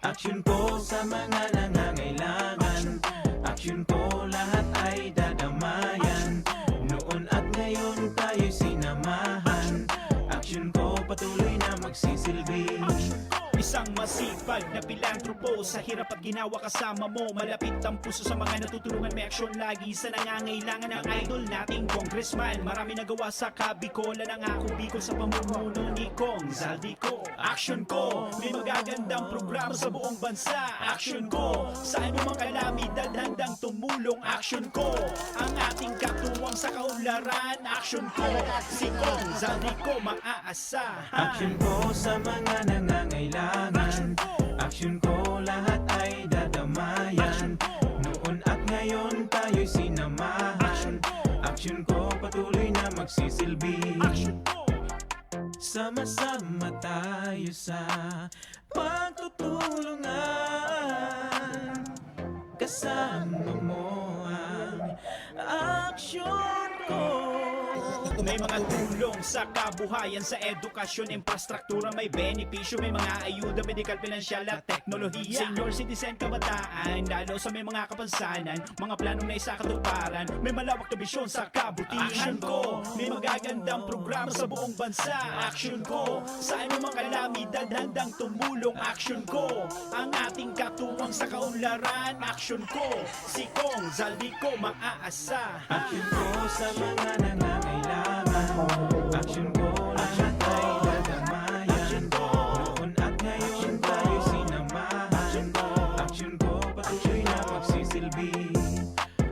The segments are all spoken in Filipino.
Aksyon ko sa mga nangangailangan. Aksyon ko lahat ay dadamayan. Noon at ngayon tayo'y sinamahan. Aksyon ko patuloy na magsisilbi. Isang masipag na pilantropo. Sa hirap at ginawa kasama mo. Malapit ang puso sa mga natutulungan. May aksyon lagi sa nangangailangan ng idol nating congressman. Marami nagawa sa Kabikolan. Ang ako Bicol sa pamumuno ni Kong Zaldico. Aksyon ko, may magagandang programa sa buong bansa. Aksyon ko, sa anumang kalamidad handang tumulong. Aksyon ko, ang ating katuwang sa kaunlaran. Aksyon ko, si Kong Zaldico maaasahan. Aksyon ko sa mga nangangailangan. Aksyon ko lahat ay dadamayan. Noon at ngayon tayo'y sinamahan. Aksyon ko patuloy na magsisilbi. Sama-sama tayo sa pagtutulungan. Kasama mo ang aksyon ko. May mga tulong sa kabuhayan, sa edukasyon, infrastruktura, may benepisyo, may mga ayuda, medikal, pinansyal at teknolohiya. Senior citizen, kabataan, lalo sa may mga kapansanan, mga planong na isa katuparan, may malawak na bisyon sa kabutihan ko. May magagandang programa sa buong bansa. Aksyon ko, sa anumang kalamidad handang tumulong. Aksyon ko, ang ating katuwang sa kaunlaran. Aksyon ko, si Kong Zaldico maaasahan. Aksyon ko sa mga nangangailangan. Aksyon ko lahat ay dadamayan. Noon at ngayon tayo'y sinamahan. Aksyon ko patuloy na magsisilbi.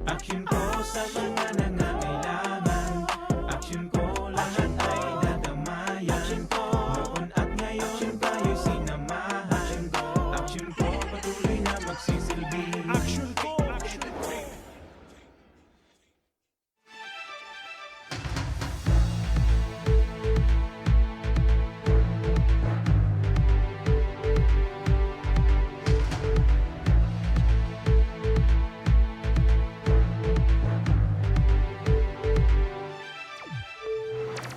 Aksyon ko sa mga nangangailangan. Aksyon ko lahat ay dadamayan. Noon at ngayon tayo'y sinamahan. Aksyon ko patuloy na magsisilbi. Aksyon ko,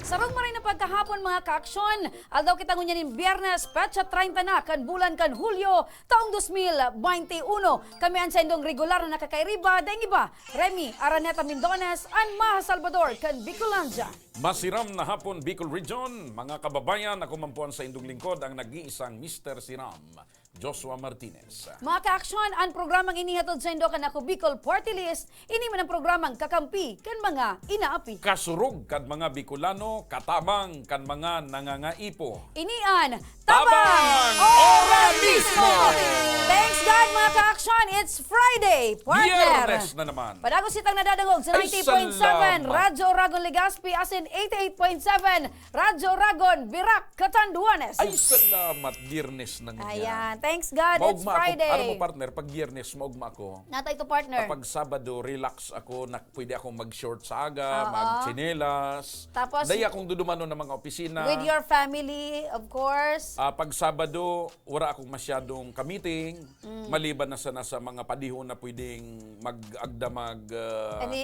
Sarong maray na pagkahapon mga kaaksyon, aldaw kita ngunyanin Biyernes, petsa 30 na, kan bulan kan Hulyo, taong 2021. Kami ang sa indong regular na nakakairiba, daing iba, Remy Araneta Mindones, and Maha Salvador, kan Bicolandia. Masiram na hapon, Bicol Region. Mga kababayan, ako mampuan sa indong lingkod ang nag-iisang Mr. Siram, Joshua Martinez. Mga kaaksyon, ang programang inihatod sa indo kan ako Bicol Party List, ini man ang programang kakampi kan mga inaapi. Kasurog kan mga Bicolano, katabang kan mga nangangaipo. Inian, Tabang Tabang Ora Mismo! Thanks God mga kaaksyon, it's Friday, partner! Biyernes na naman. Padagos sitang nadadangog sa Ay, 90.7 salamat. Radyo Ragon Legazpi as in 88.7 Radyo Ragon Birac Catanduanes. Ay, salamat. Biyernes na nga. Ayan, thanks God, it's Maugma Friday. Ako, alam mo partner, pag Biyernes, maugma ako. Natay to partner. Kapag Sabado, relax ako, pwede akong mag-short saga, Oo. mag-chinelas. Tapos, Dahil akong dudumano ng mga opisina. with your family, of course. Pag Sabado, wala akong masyadong kamiting. Maliban na sana sa mga padihon na pwedeng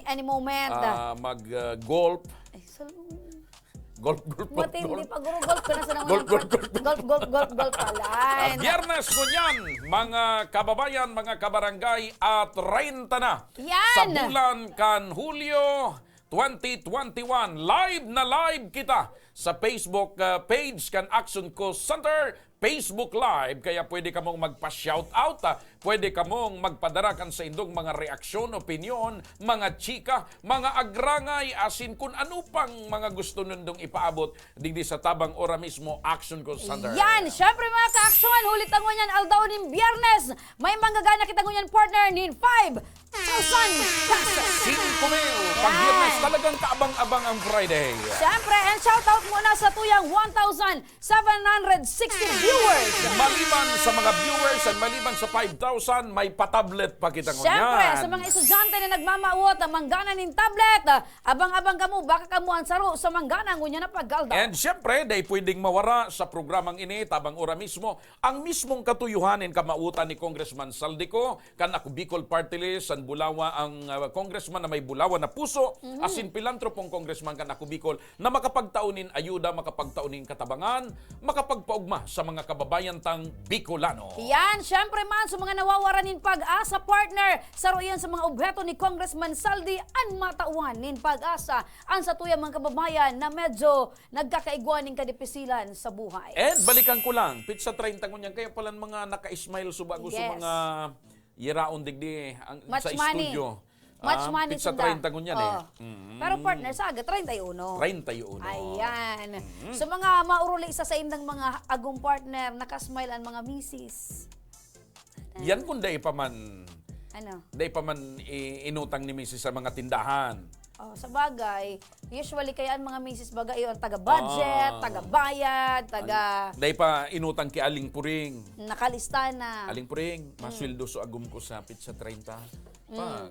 Any moment. mag-golf. Ay, Golf. matindi pag golf ka na sa Golf. golf pala. Biyernes ko yan, mga kababayan, mga kabarangay, at 30 na. Yan! Sa bulan kan Hulyo 2021. Live na live kita sa Facebook page kan Action Co Center Facebook Live, kaya pwede ka mong magpa-shoutout, pwede ka mong magpadarakan sa indong mga reaksyon, opinyon, mga chika, mga agrangay, asin kung ano pang mga gusto nundong ipaabot digdi sa Tabang Ora Mismo Action Co Center. Yan, syempre mga ka-aksyon, hulit ang ngunyan aldaw nin Biyernes. May manggagana kita ngunyan partner nin 5,000 pesos. 5,000. Pag Biyernes, talagang kaabang-abang ang Friday. Syempre, and shoutout muna sa tuyang 1,760 viewers. Maliban sa mga viewers at maliban sa 5,000 5,000, may patablet pa kita Siyempre, ngunyan. sa mga estudyante na nagmamauot ang manggana ng tablet, abang-abang kamo, baka kamo ang saro sa manggana ngunya na paggalda. And siyempre, dahil pwedeng mawara sa programang ini, tabang ora mismo, ang mismong katuyuhanin kamautan ni Congressman Saldico, kan ako Bicol Party List, san Bulawa ang congressman na may Bulawa na puso, asin pilantropong congressman kan ako Bicol, na makapagtaunin ayuda, makapagtaunin katabangan, makapagpaugma sa mga kababayan tang Bicolano. Yan, syempre man, sa mga nawawaranin pag-asa partner, saro yan sa mga objeto ni Congressman Saldi, ang matauhan nin pag-asa, ang sa tuyang mga kababayan na medyo nagkakaiguan ng kadipisilan sa buhay. And balikan ko lang, pizza 30 ngunyan, kaya pala mga naka-smile subago sa Yes. mga yeraon digdi Much sa money. studio. Much money pizza sunda. 30 ngunyan Oo. Pero Mm. partner, sa aga, 31. 31. Ayan. So mga mauruli isa sa indang mga agong partner, nakasmile ang mga misis. Yan kung day pa man, Ano? inutang ni Mrs. sa mga tindahan. Oh, sa bagay, usually kaya ang mga misis bagay yung taga-budget, Ah. taga-bayad, Day pa inutang ki Aling Puring. nakalista na. Aling Puring, masweldo so agum ko sa pizza 30.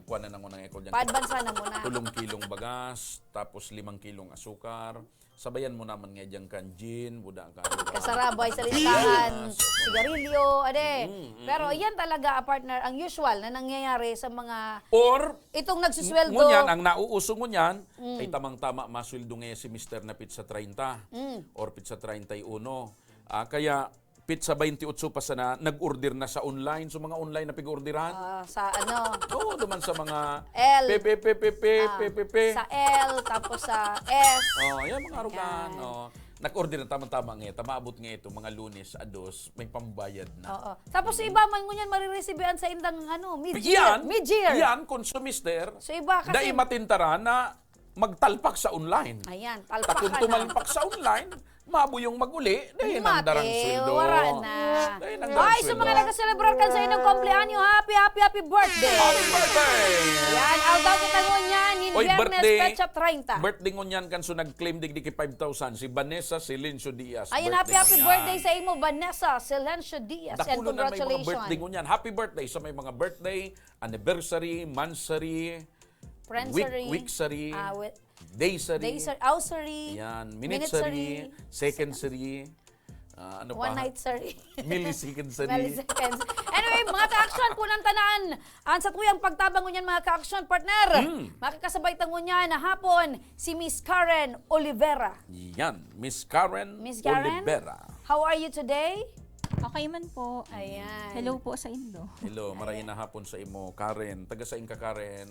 Kuha na nang unang ekol dyan. Pa-advance na muna. 3 kilong bagas, tapos 5 kilong asukar. Sabayan mo naman nga dyan kan gin, buda ka. Kasarabay sa listahan, sigarilyo, ade. Pero yan talaga, partner, ang usual na nangyayari sa mga Or, itong nagsusweldo. ngunyan, ang nauuso ngunyan, ay tamang-tama masweldo ngayon si Mr. na pizza 30 or pizza 31. Kaya pizza 28 pa sana, nag-order na sa online. So mga online na pig-orderan. Sa ano, Oo, duman sa mga L. PPP. sa L, tapos sa S. Oh, yan mga arugan. Oh. Nag-order na tamang-tama nga. Maabot nga ito, mga Lunes, Ados, may pambayad na. Oo. Tapos sa iba man ngunyan marireceivean sa indang ano, mid-year. Yan, konsumister. So iba kasi, Dahil matintara na magtalpak sa online. ayan, Takung talpak ka na. tumalpak sa online, mabuyong mag-uli, dahil nandarang sweldo. wara na. Dahil nandarang Ay, sa sweldo. mga nag-celebrar kan sa inyong kumpleanyo, happy birthday! Happy birthday! Yan, out daw kita ngunyan, in Oy, Viernes, birthday. Petsa 30. Birthday ngunyan kan so nag-claim digdi ki 5,000 si Vanessa Silencio Diaz. Ayun, happy ngunyan. birthday sa imo, Vanessa Silencio Diaz, and Dakulo na may mga birthday congratulations. ngunyan. Happy birthday sa may mga birthday, anniversary, mansary, Friendsary, weeksary, with daysary, Ausery, yan, minutesary, secondsary, ano pa? one night sary. Millisecondsary. Milliseconds. Anyway, mga ka-action po ng tanan. Ang sa tuyang pagtabang ngunyan, mga ka-action partner. Makakasabay tangunyan na hapon si Miss Karen Olivera. Yan, Miss Karen Miss Karen? Olivera. How are you today? Okay man po. Ayan. Hello po sa Indo. Hello, marahin na hapon sa imo, Karen. Taga sa ka, Karen.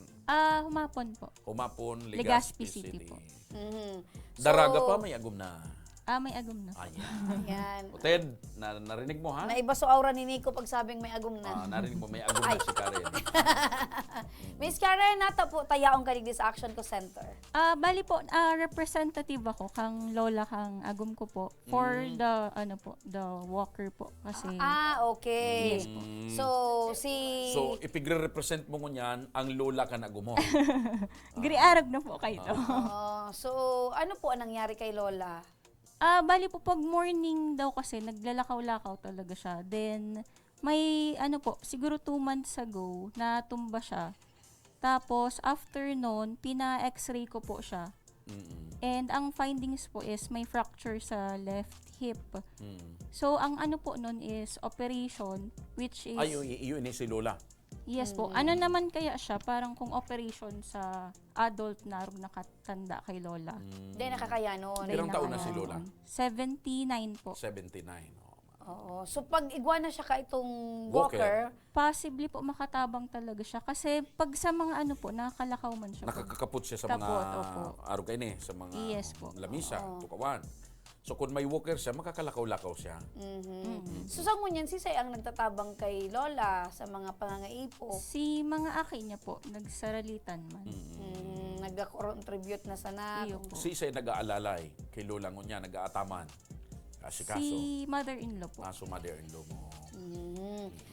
Humapon po. Humapon, Legazpi Legazpi City City. po. Mhm. Daraga pa, may agum na. May agum na. Ayan. Ayan. O Ted, narinig mo ha? Naiba so aura ni Nico pag sabing may agum na. Narinig mo, may agum na si Karen. Miss Karen, nata po tayaong kanig sa Action ko Center. Bali po, representative ako kang lola kang agum ko po for the the walker po kasi Okay. Yes po. So, si... So, ipigre-represent mo ngunyan ang lola ka na gumo. griarag na po kayo to. So, ano po ang nangyari kay Lola? Bali po pag morning daw kasi naglalakaw-lakaw talaga siya. Then may siguro 2 months ago natumba siya. Tapos after noon, pina-x-ray ko po siya. And ang findings po is may fracture sa left hip. So ang po nun is operation which is Ay, yun ni si lola. yes po. Ano naman kaya siya parang kung operation sa adult na nakatanda kay lola. Hindi, nakakaya noon. Ilang taon na si lola? 79 po. 79. Oo. So, pag iguana siya ka itong Walker. walker, Possibly po makatabang talaga siya kasi pag sa mga nakakalakaw man siya. po. Nakakakapot siya sa Kapot, mga opo. araw kayo ni, sa mga Yes po. lamisa, tukawan. So kung may walker siya, makakalakaw-lakaw siya. so sa ngunyan, si Say ang nagtatabang kay Lola sa mga pangangaipo. Si mga aki niya po, nagsaralitan man. Nag-contribute na sana. Iyo po. Si Isay nag-aalalay kay lola niya, nag-aataman. Kaso, Si mother-in-law po. aso mother-in-law mo.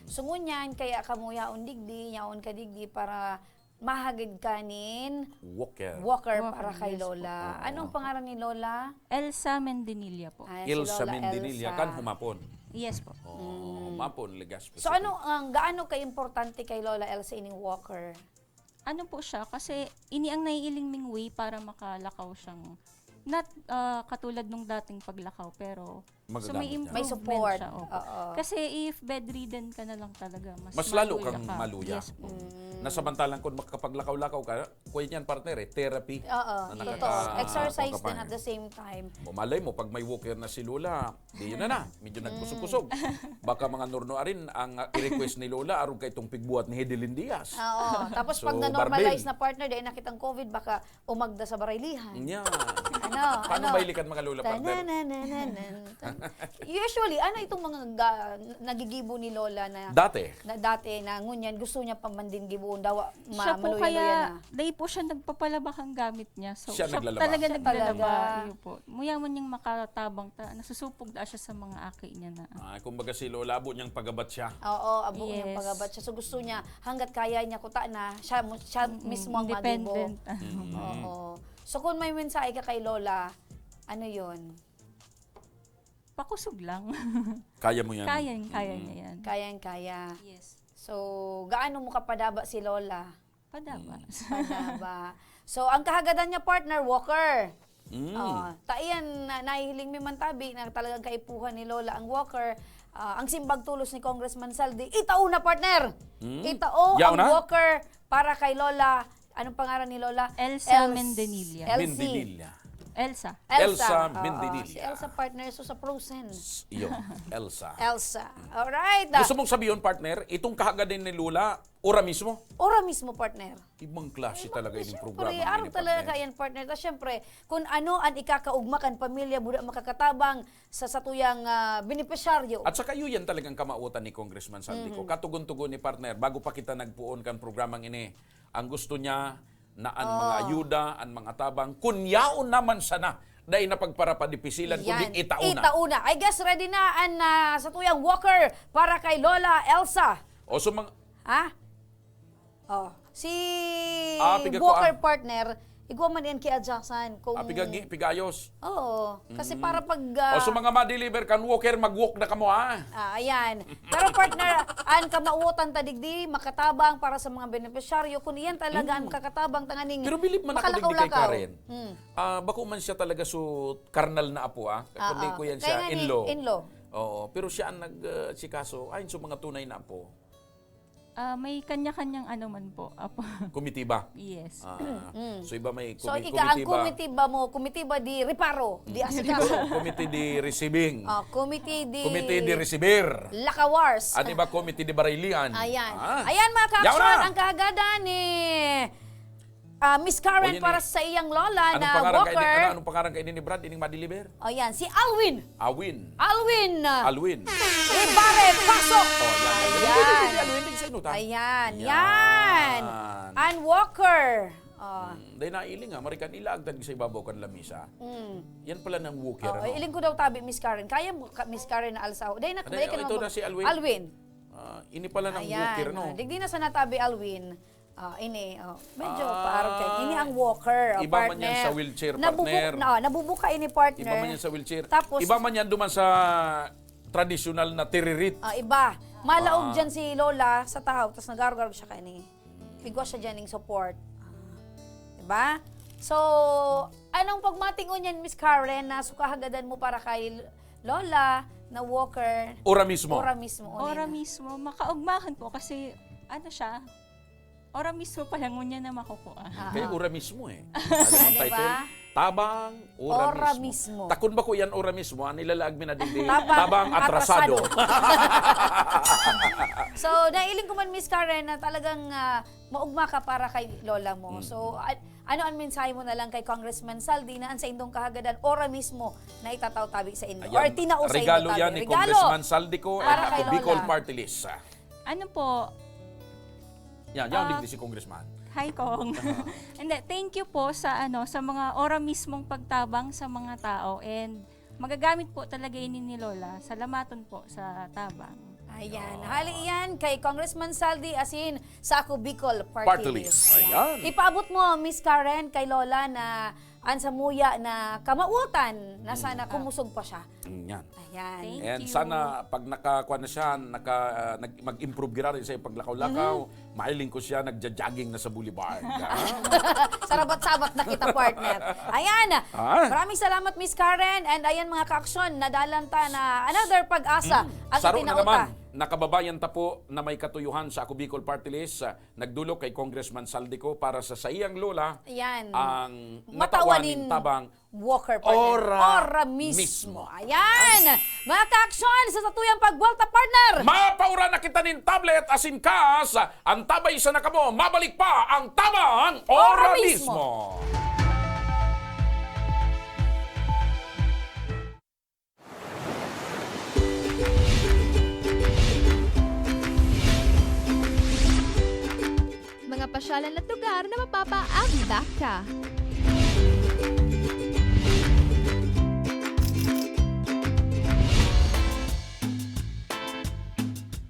So ngunyan, kaya kamo yaon digdi, yaon ka digdi para mahagid kanin Walker. walker Walker, para kay yes po. Lola. Anong pangalan ni Lola? Elsa Mendinilla po. Ayan, si Ilsa Lola Mendinilla, Elsa. kan humapon. Yes po. Mapon, ligas. So ano ang gaano ka-importante kay Lola Elsa ining walker? Ano po siya, kasi ini ang naiiling ming way para makalakaw siyang, not katulad nung dating paglakaw, pero so Magagamit may niya. improvement May support. siya. Opo. Oo. Kasi if bedridden ka na lang talaga, Mas lalo maluya kang ka. maluya. Yes po. Nasamantalang kung makapaglakaw-lakaw ka, kuya niyan partner therapy. Oo, Na totoo. Exercise nakaka- din at the same time. Malay mo, pag may walker na si Lola, di yun na. Medyo nagkusog-kusog. Baka mga norno rin ang i-request ni Lola aron kay itong pigbuhat ni Hedelin Diaz. Oo. Tapos So, pag na-normalize barbell. na partner, dahil nakitang COVID, baka umagda sa baraylihan. Yan. Ano? Paano mailikan mga Lola partner? Usually, ano itong mga nagigibo ni Lola na dati na ngunyan gusto niya pamandin gibuon daw Siya po maluya-luya kaya, na. dahil po siya nagpapalabak ang gamit niya. So, Siya naglalaba. talaga Siya naglalaba. talaga. Yun po. Muyaman niyang makatabang, nasusupog na siya sa mga aki niya na. Kumbaga si Lola, abo niyang pagabat siya. Oo, abo Yes. niyang pagabat siya. So gusto niya, hanggat kaya niya kuta na, siya mismo ang magibo. Independent. Oo. So kung may mensahe ka kay Lola, ano yun? Pakusog lang. Kaya mo yan. Kaya niya yan. Kayang-kaya. Yes. So, gaano mo kapadaba si Lola? Padaba. Padaba. So, ang kahagadan niya, partner, walker. Mm. Taiyan, nahihiling may mantabi na talagang kaipuhan ni Lola ang walker. Ang simbag tulos ni Congressman Saldi, itao na, partner! Itao Yaw ang na? walker para kay Lola. Anong pangalan ni Lola? Elsa Mendenilla. Elsie. Elsa. Elsa Oo, Mendenilla. si Elsa, partner, so sa Frozen. Iyo, Elsa. Elsa. Alright. Gusto mong sabihin, partner, itong kahagadan ni Lola, ora mismo? Ora mismo, partner. Ibang klase talaga yung Siyempre, programa. araw ini, talaga partner. kayan, partner. Tapos syempre, kung ano ang ikakaugmakan pamilya, buda makakatabang sa satuyang benepisyaryo. At saka yun yan talagang kamautan ni Congressman Saldico. Katugon-tugon ni partner, bago pa kita nagpuon kan programang ini, ang gusto niya na ang mga ayuda, ang mga tabang, kunyaon naman sana, dahil na pagparapadipisilan, kundi itauna. Itauna. I guess ready na ang satuyang walker para kay Lola Elsa. O so mga, Ha? Oh, si piga ko, walker partner, igwa man yan kay Jackson. Kung... pigayos. Oo. Kasi para pag... O so mga ma-deliver kan walker, mag-walk na kamo ha. Ayan. Pero partner, an kamautan tadigdi, makatabang para sa mga benepisyaryo. Kung iyan talaga ang makakatabang tanganing Pero bilib man ako digdi kay makalakaw-lakaw. Karen. Bako man siya talaga so karnal na apo Kundi ko yan siya, Kaya nga ni, in-law. in-law. Oo, pero siya ang nagsikaso, ayon sa mga tunay na apo. May kanya-kanyang ano man po. Apo. Komitiba. Yes. So iba may So, ika ang komitiba. komitiba di reparo, di asikaso. Committee di receiving. Committee di receiver. Lakawars. Ano ba committee di baraylian? Ayan. Ah. Ayan mga Yaw ka-action, na! ang kahagadan ni Miss Karen O, yun para eh. sa iyang lola Anong na pangaran walker. anong pangaran kay ni Brad ining ma-deliver? O yan, si Alwin. Awin. Alwin. Alwin. Ibare, pasok. Oh, yan. Ayan. Alwin din sa inutan. Ayan, Yan. yan. And walker. Dahil nailing marikan ilaagdan sa ibabaw kan lamisa. Yan pala ng walker. Iling ko daw tabi, Miss Karen. Kaya mo, Miss Karen na alsaw. Dahil na, Ano, ito na si Alwin. Alwin. Ini pala ng walker, no? Digdi na sa natabi, Alwin. Medyo paarong kayo. Ini ang walker, Iba man partner. yan sa wheelchair, partner. Nabubuka ini, partner. Iba man yan sa wheelchair. Tapos, Iba man yan duman sa traditional na tiririt. iba. Malaog dyan si Lola sa tahaw, tapos nag-gargar siya kani. Pigwa siya dyan ng support. Diba? So, anong pagmatingon yan, Miss Karen, na sukahagadan mo para kay Lola na walker? Ora mismo. Ora mismo. Ora mismo, makaugmahan po kasi ano siya, ora mismo pa lang niya na makukuha. Kaya ora mismo eh. Ano ang Diba? title? Tabang ora, Ora mismo. mismo. Takon ba ko yan ora mismo? Nilalag mi na din Tabang tabang atrasado. So, nailing ko man, Miss Karen, na talagang maugma ka para kay Lola mo. So, ano ang mensahe mo na lang kay Congressman Saldi na ang sa indong kahagadan, ora mismo na itataw-tabi sa inyo? Or tinao sa regalo inyo tabi. yan ni Congressman Saldico Para at kay ako Bicol Lola. Party List. Ano po, Yan digdi si Congressman. hi Kong. Hindi, thank you po sa sa mga ora mismong pagtabang sa mga tao and magagamit po talaga ini ni Lola. Salamaton po sa tabang. Ayan. Hali yan kay Congressman Saldi asin sa ako Bicol Party Party List. List. Ayan. Ipaabot mo, Miss Karen, kay Lola na an sa muya na kamautan na sana kumusog pa siya. Yan. Ayan. Thank And you. sana pag nakakuha na siya, mag-improve gira rin sa paglakaw-lakaw, mailing ko siya, nagja-jogging na sa boulevard. Sarabat-sabat na kita, partner. Ayan. Ah. Maraming salamat, Miss Karen. And ayan, mga ka-aksyon, nadalanta na another pag-asa at Saro na itinauta. naman, nakababayan ta po na may katuyuhan sa Ako Bicol Party List, nagdulok kay Congressman Saldico para sa iyang lola Ayan. ang Matawanin natawanin tabang Walker partner. Ora mismo. Ayan. Mga ka-aksyon, sa satuyang pagwalta, partner. mapaura na kita nin tablet asin kas, ang tabay sa nakamo, mabalik pa ang tabang ora mismo. Mga pasyalan at lugar na mapapaambak ka.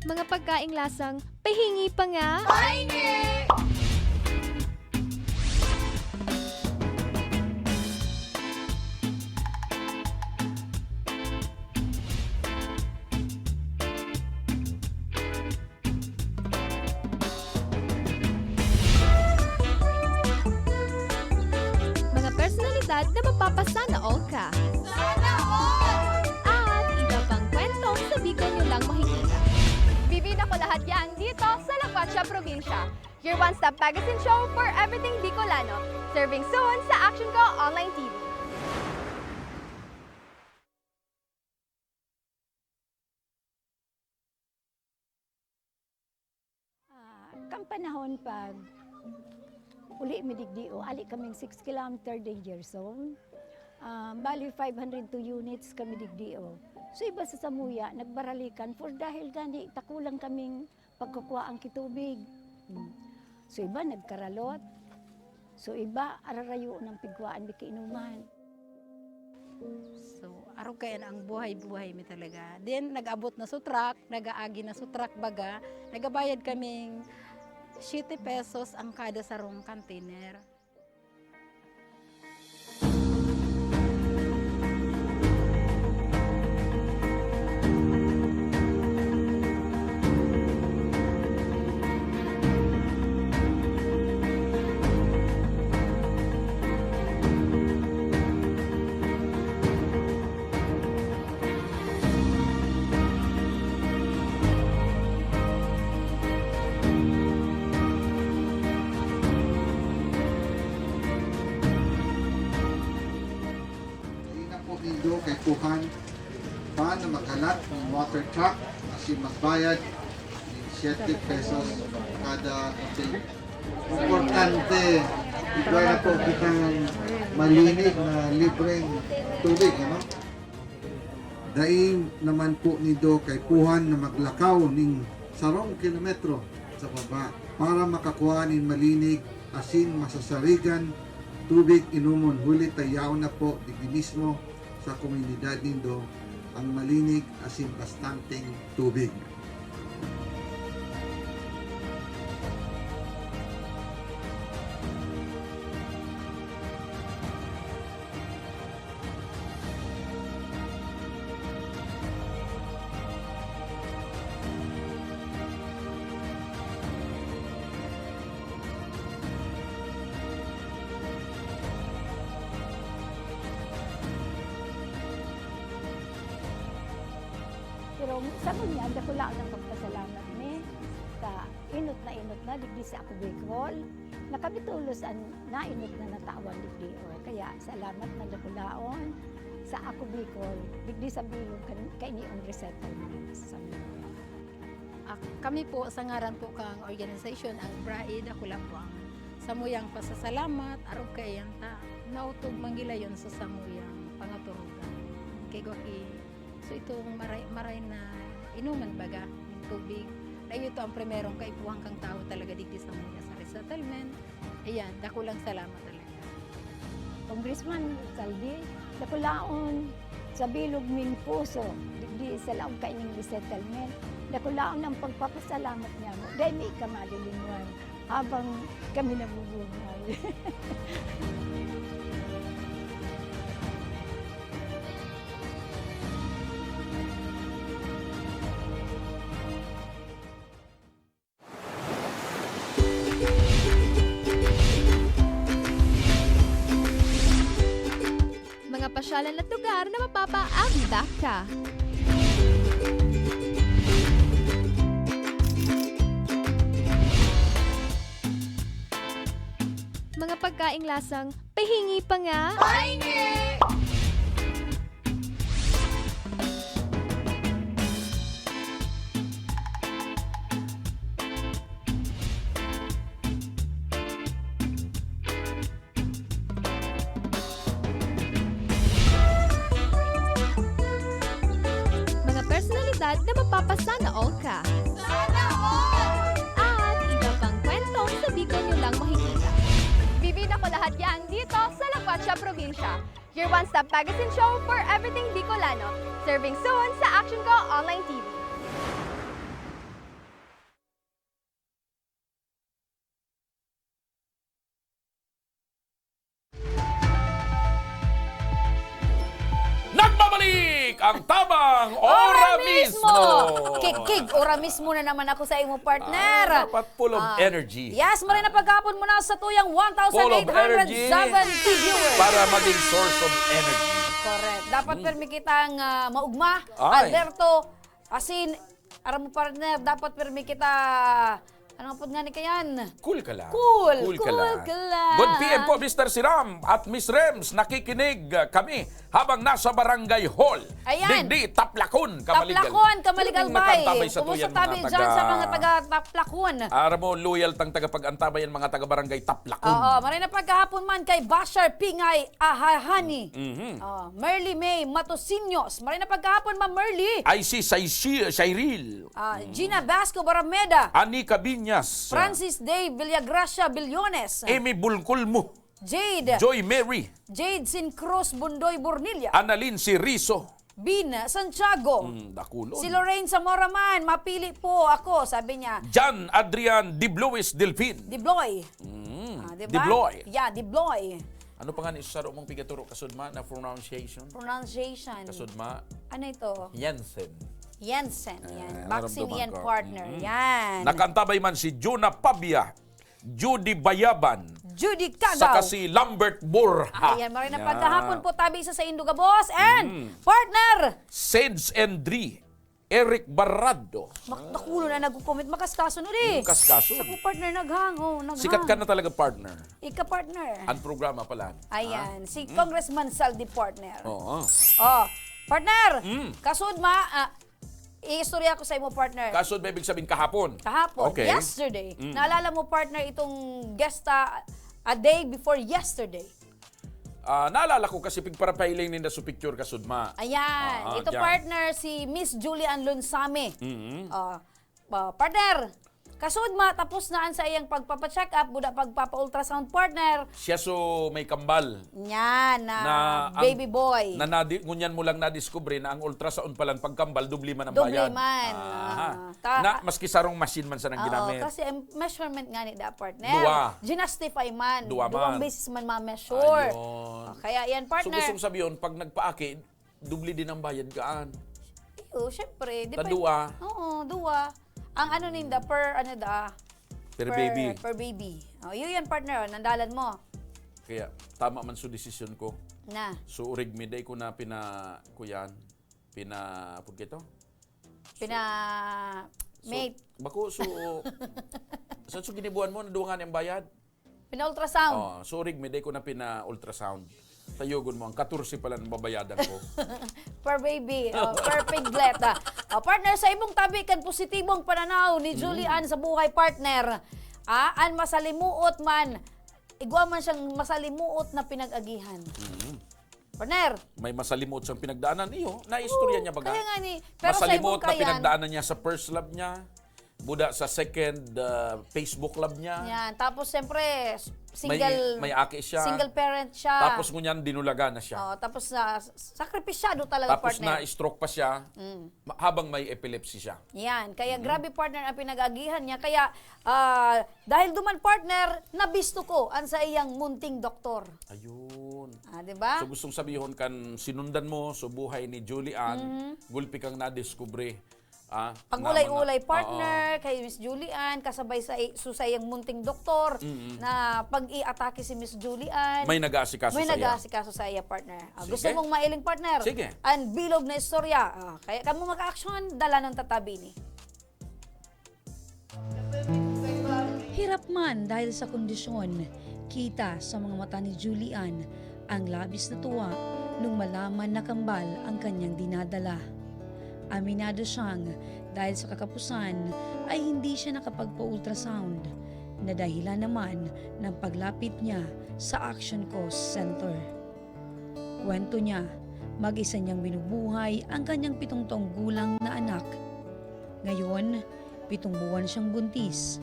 Mga pagkaing lasang pahingi pa nga. Mga personalidad na mapapasana all ka. At iba pang kwento sa Bicol nyo lang makikita. Bibida ko lahat yan dito sa La Cuacha Provincia. Your one-stop magazine show for everything Bicolano. Serving soon sa Action Ko Online TV. Kang panahon pag uli midigdio, ali kaming 6 kilometer danger zone. Bali 502 units kami digdio. So iba sa Samuya, nagbaralikan for dahil gani takulang kaming pagkukuha ang kitubig. So iba nagkaralot. So iba ararayo ng pigwaan bikiinuman. So, araw kaya na ang buhay-buhay mi talaga. Then, nag-abot na sa truck, nag-aagi na sa truck baga, nagabayad kaming 7 pesos ang kada sarong container. Ina po ninyo kay Kuhan paano maghalat ng water truck kasi magbayad ng 7 pesos kada container. Importante, ito na po kitang malinig na libreng tubig. Ano? Daing naman po nido kay Kuhan na maglakaw ng 10 kilometro sa baba para makakuha ng malinig asin masasarigan tubig inumon huli tayaw na po digdi mismo sa komunidad nindo ang malinig asin bastanteng tubig. Pero sa kunya, dako lang ang pagpasalamat ni sa inot na digdi sa Ako Bicol. Nakabitulos ang nainot na natawan digdi. Kaya salamat na dako laon sa Ako Bicol digdi sa bilog kainiong resettlement sa Kami po sa ngaran po kang organization, ang BRAID, ako lang po ang samuyang pasasalamat, araw kayan ta, nautog manggilayon sa samuyang pangaturugan. Kay Goki, so itong maray na inuman baga, ng tubig. Ay ito ang primerong kaipuhang kang tao talaga digdi sa mga sa resettlement. Ayan, dako lang salamat talaga. Congressman Saldi, dako laon sa bilog ming puso digdi sa laong kaining resettlement. Dako laon ang pagpapasalamat niya mo. Dahil may kamalilingwan habang kami nabubuhay. mapapasyalan at lugar na mapapa-abdak ka. Mga pagkaing lasang pahingi pa nga. Mga personalidad na mapapasana all ka. At iba pang kwentong sa Bicol nyo lang makikita. Bibida ko lahat yan dito sa La Cuacha Provincia. Your one-stop magazine show for everything Bicolano. Serving soon sa Action Go Online TV. Nagbabalik ang tabang ora mismo. Kig, ora mismo na naman ako sa imo partner. Dapat full of energy. Yes, maray na pagkapon mo na sa tuyang Full of energy 1,870 viewers. para maging source of energy. Correct. Dapat permi kitang maugma. Ay. Alberto, asin, aram mo partner, dapat permi kita, ano po nga ni kayan? Cool ka lang. Cool ka lang. ka lang. Good PM po, Mr. Siram at Miss Rems. Nakikinig kami habang nasa Barangay Hall. Ayan. Digdi, Taplakon, Kamaligal. Taplakon, Kamaligalbay. Nakantabay sa Kumusta tuyan tabi mga dyan sa mga taga-Taplakon? Aram mo, loyal tang tagapag-antabayan mga taga-Barangay Taplakon. Oo, maray na pagkahapon man kay Bashar Pingay Ahahani. Merly May Matosinyos. Maray na pagkahapon man Merly. Ay si Cyril. Gina Vasco Barameda. Ani Cabiñas. Francis Day Villagracia Billones. Amy Bulculmo. Jade. Joy Mary. Jade Sincruz Bundoy Bornilla. Annalyn Siriso. Bin Santiago. Dakulon. Si Lorraine Zamora man, mapili po ako, sabi niya. Jan Adrian Dibluis Delfin. Dibloy. Diba? Dibloy. Yeah, Dibloy. Ano pa nga ni saro mong pigaturo kasudma na pronunciation? Pronunciation. Kasudma, Ano ito? Jensen. Yan. Vaccine naramdaman yan, ko. partner. Yan. Nakantabay man si Juna Pabia, Judy Bayaban, Judy Cagaw. saka si Lambert Borja. Ayan, maray na Yan. pagkahapon po tabi isa sa Induga Boss. And, partner! Seds and Dri, Eric Barrado. Nakulo na nag-comment. Makaskaso no di. Kaskaso. Sa ko partner naghang. Sikat ka na talaga, partner. Ika partner. Ang programa pala. Ayan, si Congressman Saldi partner. Oo. Oh, partner! Kasud ma, i-istorya ko sa imo partner. Kasod ba ibig sabihin kahapon? Kahapon, Okay. yesterday. Naalala mo partner itong gesta a day before yesterday. Naalala ko kasi pigparapailing ninda sa picture kasudma. Ayan, ito dyan. partner si Miss Julian Lunsame. Partner, kasud ma tapos naan sa iyang pagpapa-check up, buda pagpapa-ultrasound partner. Siya so may kambal. Yan, Na baby boy. Ngunyan mo lang na-discover na ang ultrasound palang pagkambal, dubli man ang Dubli bayad. man. Na maski sarong machine man sa nang ginamit. Kasi ang measurement nga ni da partner. Dua. Ginastify man. Dua man. Duwang basis man ma-measure. Ayun. Kaya yan So partner. gustong sabihin, pag nagpaaki, dubli din ang bayad kaan. Syempre. Tadua. Oo, dua. Ang ano ninda per ano da? Per baby. Per baby. Yun yan partner, nandalan mo. Kaya tama man so desisyon ko. Na. So urig miday ko na pagkito? Mate. Bako so saan so ginibuan mo naduangan ang bayad? Pina-ultrasound. So urig miday ko na ultrasound. Tayogon mo ang 14 pala ng babayadan ko. Per baby, per piglet. Partner, sa imong tabi kan positibong pananaw ni Julian sa buhay partner. An masalimuot man, igwa man siyang masalimuot na pinag-agihan. Partner. May masalimuot siyang pinagdaanan. Iyo, naistorya niya baga. Kaya nga ni, pero sa masalimuot imong na kayan. pinagdaanan niya sa first love niya. Buda sa second Facebook love niya. Yan, tapos siyempre, single, may aki siya. Single parent siya. Tapos ngunyan dinulaga na siya. Tapos sakripisyado talaga Tapos partner. na-stroke pa siya habang may epilepsy siya. Yan, kaya grabe partner ang pinag-agihan niya. Kaya dahil duman partner, nabisto ko ang sa iyang munting doktor. Ayun. Diba? So gustong sabihin kan sinundan mo sa buhay ni Julian, gulpi kang na-discovery. Pag ulay-ulay partner, kay Miss Julian, kasabay sa susayang munting doktor, na pag i-atake si Miss Julian, May nag-aasikaso may sa iya. nag-aasikaso sa iya partner. Gusto Sige. mong mailing partner? Sige. Ang bilog na istorya. Kaya kamo mag-action, dala ng tatabini. Hirap man dahil sa kondisyon, kita sa mga mata ni Julian ang labis na tuwa nung malaman na kambal ang kanyang dinadala. Aminado siyang dahil sa kakapusan ay hindi siya nakapagpa-ultrasound na dahilan naman ng paglapit niya sa Action Coast Center. Kwento niya, mag-isa niyang binubuhay ang kanyang 7 taong gulang na anak. Ngayon, 7 buwan siyang buntis.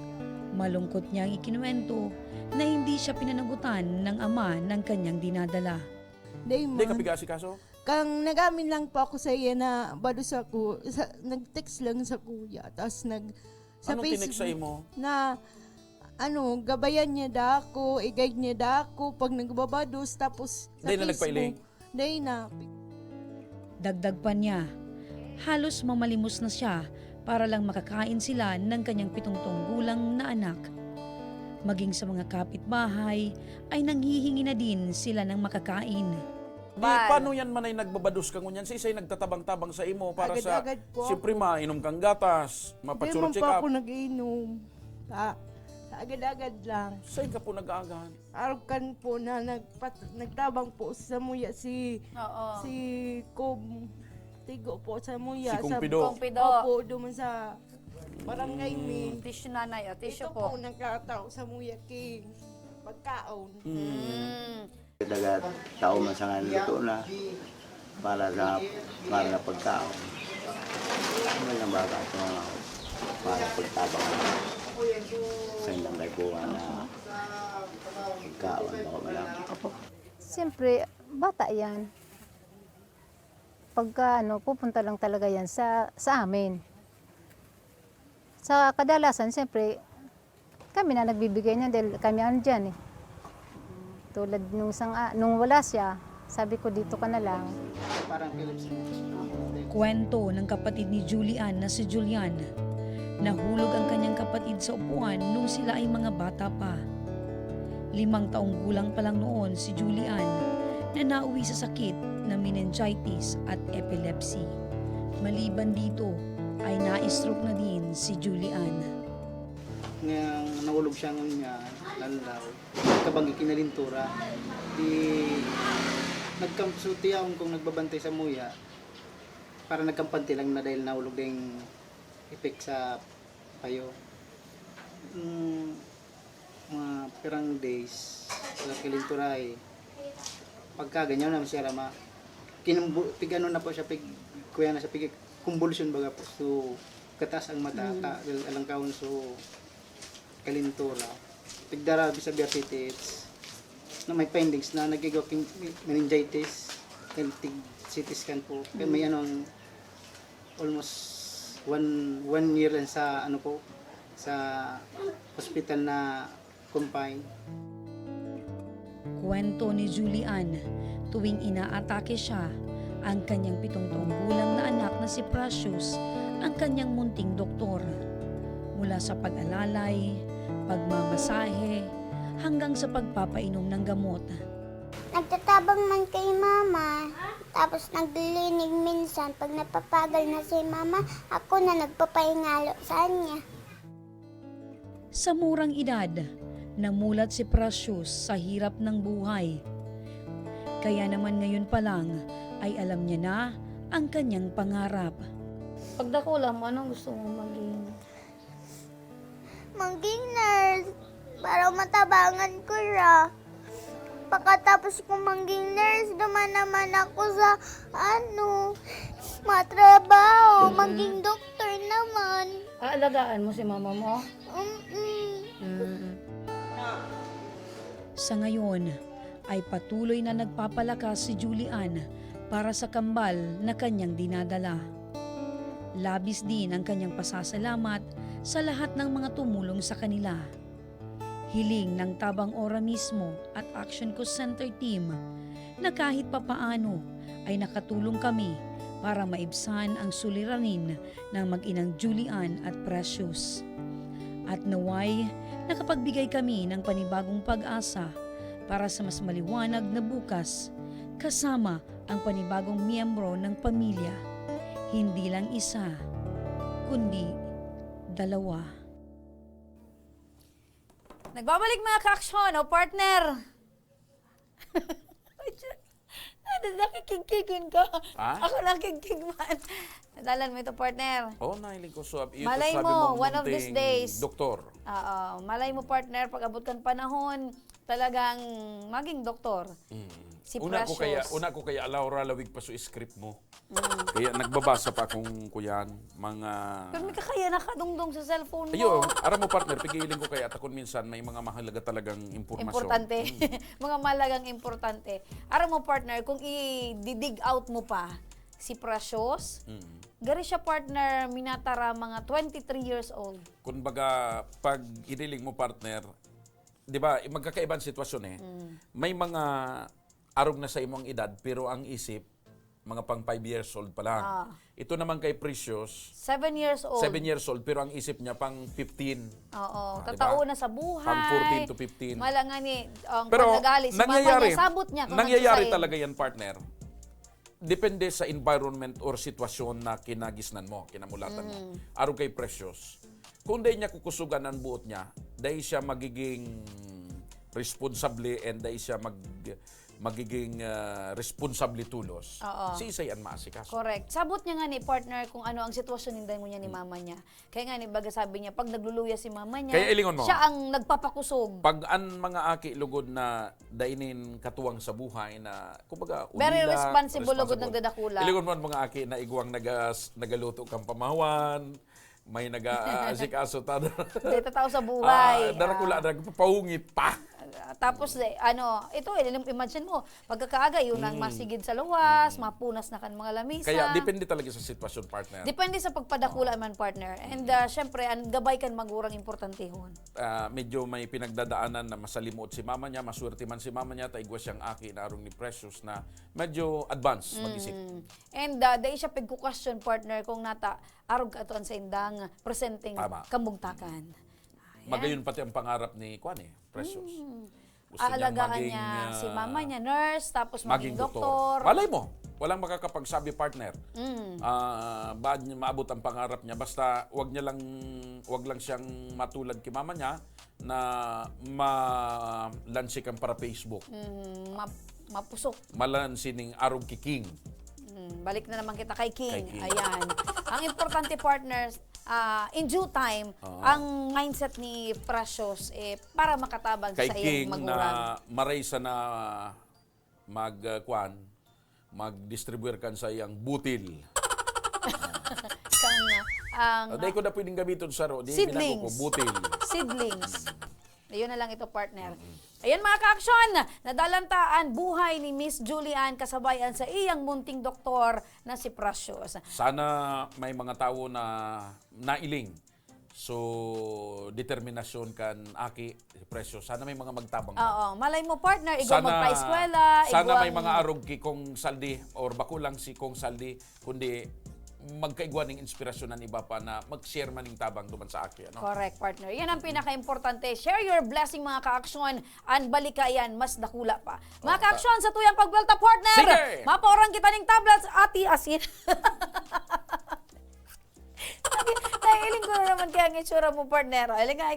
Malungkot niyang ikinuwento na hindi siya pinanagutan ng ama ng kanyang dinadala. Hindi ka pag-aasikaso? Kang nagamin lang po ako sa iya na bado sa ko, nag-text lang sa kuya. Tapos sa Anong tinext sa imo? na gabayan niya da ako, i-guide niya da ako pag nagbabados. Tapos sa Hindi na nagpailing? Hindi na. Dagdag pa niya, halos mamalimos na siya para lang makakain sila ng kanyang 7 taong gulang na anak. Maging sa mga kapitbahay ay nanghihingi na din sila ng makakain. Paano yan man ay nagbabados kang ngunyan? Si Isay nagtatabang-tabang sa imo para Agad-agad po siyempre mainom kang gatas, Hindi mapachuro man check pa up. ako nag-inom. Agad-agad lang. Saan ka po nag-aagan? Araw-kan po na nagtabang po sa muya si Kob Tigo po sa muya. Si Kumpido. Opo, duman sa barangay mi. Tissue nanay, tissue Ito po nagkatao sa muya ki pagkaon. Dagat tao man sa nga luto na para na pagkaon. Ano lang baka ito nga para pagtabang sa ilang kaipuan na pagkaon baka malang. Siyempre, bata yan. Pagka pupunta lang talaga yan sa amin. Sa kadalasan, siyempre, kami na nagbibigay niya dahil kami dyan eh. Tulad nung wala siya, sabi ko dito ka na lang. Kwento ng kapatid ni Julian na si Julian. Nahulog ang kanyang kapatid sa upuan nung sila ay mga bata pa. 5 taong gulang pa lang noon si Julian na nauwi sa sakit na meningitis at epilepsy. Maliban dito ay na-stroke na din si Julian. Ngayang nahulog siya nga lalaw, kabang ikinalintura, nagkamsuti akong kung nagbabantay sa muya, para nagkampante lang na dahil nahulog na yung effect sa payo. Mga pirang days, sa kilintura pagka ganyan naman siya rama, pigano na po siya, kuya na siya, convulsion baga po, so katas ang mata, alang kaon so kalintura. Pigdara bisa biartitis na may findings na nagigaw meningitis, tig CT scan po. Kaya may almost one year rin sa sa hospital na confined. Kwento ni Julian, tuwing inaatake siya, ang kanyang 7 taong gulang na anak na si Precious, ang kanyang munting doktor. Mula sa pag-alalay, pagmamasahe, hanggang sa pagpapainom ng gamot. Nagtatabang man kay mama, tapos naglilinig minsan. Pag napapagal na si mama, ako na nagpapahingalo sa kanya. Sa murang edad, namulat si Precious sa hirap ng buhay. Kaya naman ngayon pa lang ay alam niya na ang kanyang pangarap. Pagdako lang, anong gusto mo maging? Maging nurse, para matabangan ko siya. Pagkatapos ko maging nurse, duman naman ako sa matrabaho, maging doktor naman. Aalagaan mo si mama mo? Sa ngayon, ay patuloy na nagpapalakas si Julian para sa kambal na kanyang dinadala. Labis din ang kanyang pasasalamat sa lahat ng mga tumulong sa kanila. Hiling ng Tabang Ora mismo at Action Coast Center team na kahit papaano ay nakatulong kami para maibsan ang suliranin ng mag-inang Julian at Precious. At naway, nakapagbigay kami ng panibagong pag-asa para sa mas maliwanag na bukas kasama ang panibagong miyembro ng pamilya. Hindi lang isa, kundi dalawa. Nagbabalik mga ka-aksyon, o partner! Nakikigkigin ka. Ha? Ako nakikig man. Nadalan mo ito, partner. Oh, nahiling ko. So, ito Malay sabi mo, mong one of these munting days. Doktor. Malay mo, partner, pag abot kan panahon, talagang maging doktor. Si Precious. Una ko kaya Laura lawig pa so script mo. Kaya nagbabasa pa kung kuyan mga Pero may kakaya nakadungdong sa cellphone mo. Ayo, aram mo partner, pigiling ko kaya takon minsan may mga mahalaga talagang impormasyon. Importante. Mga malagang importante. Aram mo, partner, kung i-dig out mo pa si Precious, gari siya, partner, minatara mga 23 years old. Kumbaga, pag iniling mo partner, di ba, magkakaibang sitwasyon eh. May mga arog na sa imong edad, pero ang isip, mga pang 5 years old pa lang. Ito naman kay Precious, 7 years old. 7 years old, pero ang isip niya pang 15. Oo, diba? tatao na sa buhay. Pang 14 to 15. Malanga ni, Pero si mama niya, sabot niya. Kung nangyayari nagsasayin. talaga yan, partner. Depende sa environment or sitwasyon na kinagisnan mo, kinamulatan mo. Araw kay Precious. Kung dahil niya kukusugan ang buot niya, dahil siya magiging responsable and dahil siya magiging responsable tulos. Si Isayan maasikas. Correct. Sabot niya nga ni partner kung ano ang sitwasyon mo niya ni mama niya. Kaya nga ni baga sabi niya, pag nagluluya si mama niya, Kaya ilingon mo, siya ang nagpapakusog. pag an mga aki lugod na dainin katuwang sa buhay na kumbaga Very responsible lugod nagdadakula. Ilingon mo ang mga aki na igwang nagaluto kang pamahawan, may nag-aasikaso ta. Dito tao sa buhay. Darakula, nagpapahungit pa. Tapos, ito, imagine mo, pagkakaaga, yun ang masigid sa luwas, mapunas na kan mga lamisa. Kaya depende talaga sa sitwasyon, partner. Depende sa pagpadakula man, partner. And syempre, ang gabay kan magurang importante hon. Medyo may pinagdadaanan na masalimot si mama niya, maswerte man si mama niya, taigwa siyang aki na arong ni Precious na medyo advanced mag-isip. And dahil siya pagkukasyon, partner, kung nata, arog ka sa indang presenting kamugtakan. Magayon pati ang pangarap ni Precious. Gusto Aalagaan maging, niya si mama niya, nurse, tapos maging doktor. Malay mo, walang makakapagsabi, partner. Baad niya maabot ang pangarap niya, basta wag lang siyang matulad kay mama niya na malansik ang para Facebook. Mapusok. Malansining arog kiking. Balik na naman kita kay King. Ayan. Ang importante, partners, in due time, ang mindset ni Precious para makatabang kay sa King iyong magurang. na maraysa na mag-distribuer kan sa iyang butil. Dahil ko na pwedeng gamitin sa seedlings. Butil. Seedlings. Ayun na lang ito, partner. Ayan mga ka-aksyon, nadalantaan buhay ni Miss Julian kasabayan sa iyang munting doktor na si Precious. Sana may mga tao na nailing. So, determinasyon kan aki, Precious. Sana may mga magtabang. Oo, malay mo, partner, igwa magpa-eskwela. Sana may mga arog ki Kong Saldi or bakulang si Kong Saldi, kundi magkaigwa ng inspirasyon ng iba pa na mag-share maning tabang duman sa akin. No? Correct, partner. Yan ang pinaka-importante. Share your blessing, mga ka-aksyon. Ang balika yan, mas dakula pa. Mga ka-aksyon, sa tuyang pagwelta, partner, sige! Mapaurang kita ng tablets, ati asin. Naiiling ko na naman kaya ang itsura mo, partner. Iling nga,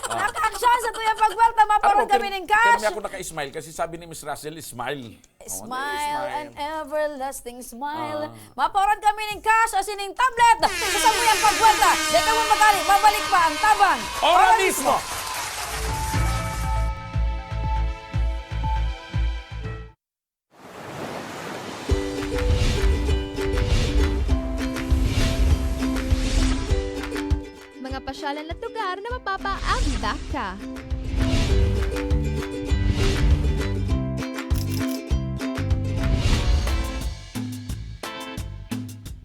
mga ka-aksyon, sa tuyang pagwelta, mapaurang kami ng cash. Pero ako naka-smile kasi sabi ni Miss Russell, smile. Smile, an everlasting smile. Mapaurang kami ng cash o sining tablet. Sa tuyang pagwelta, dito mo magali, babalik pa ang tabang. Ora mismo! Mga pasyalan at lugar na mapapaabdak ka.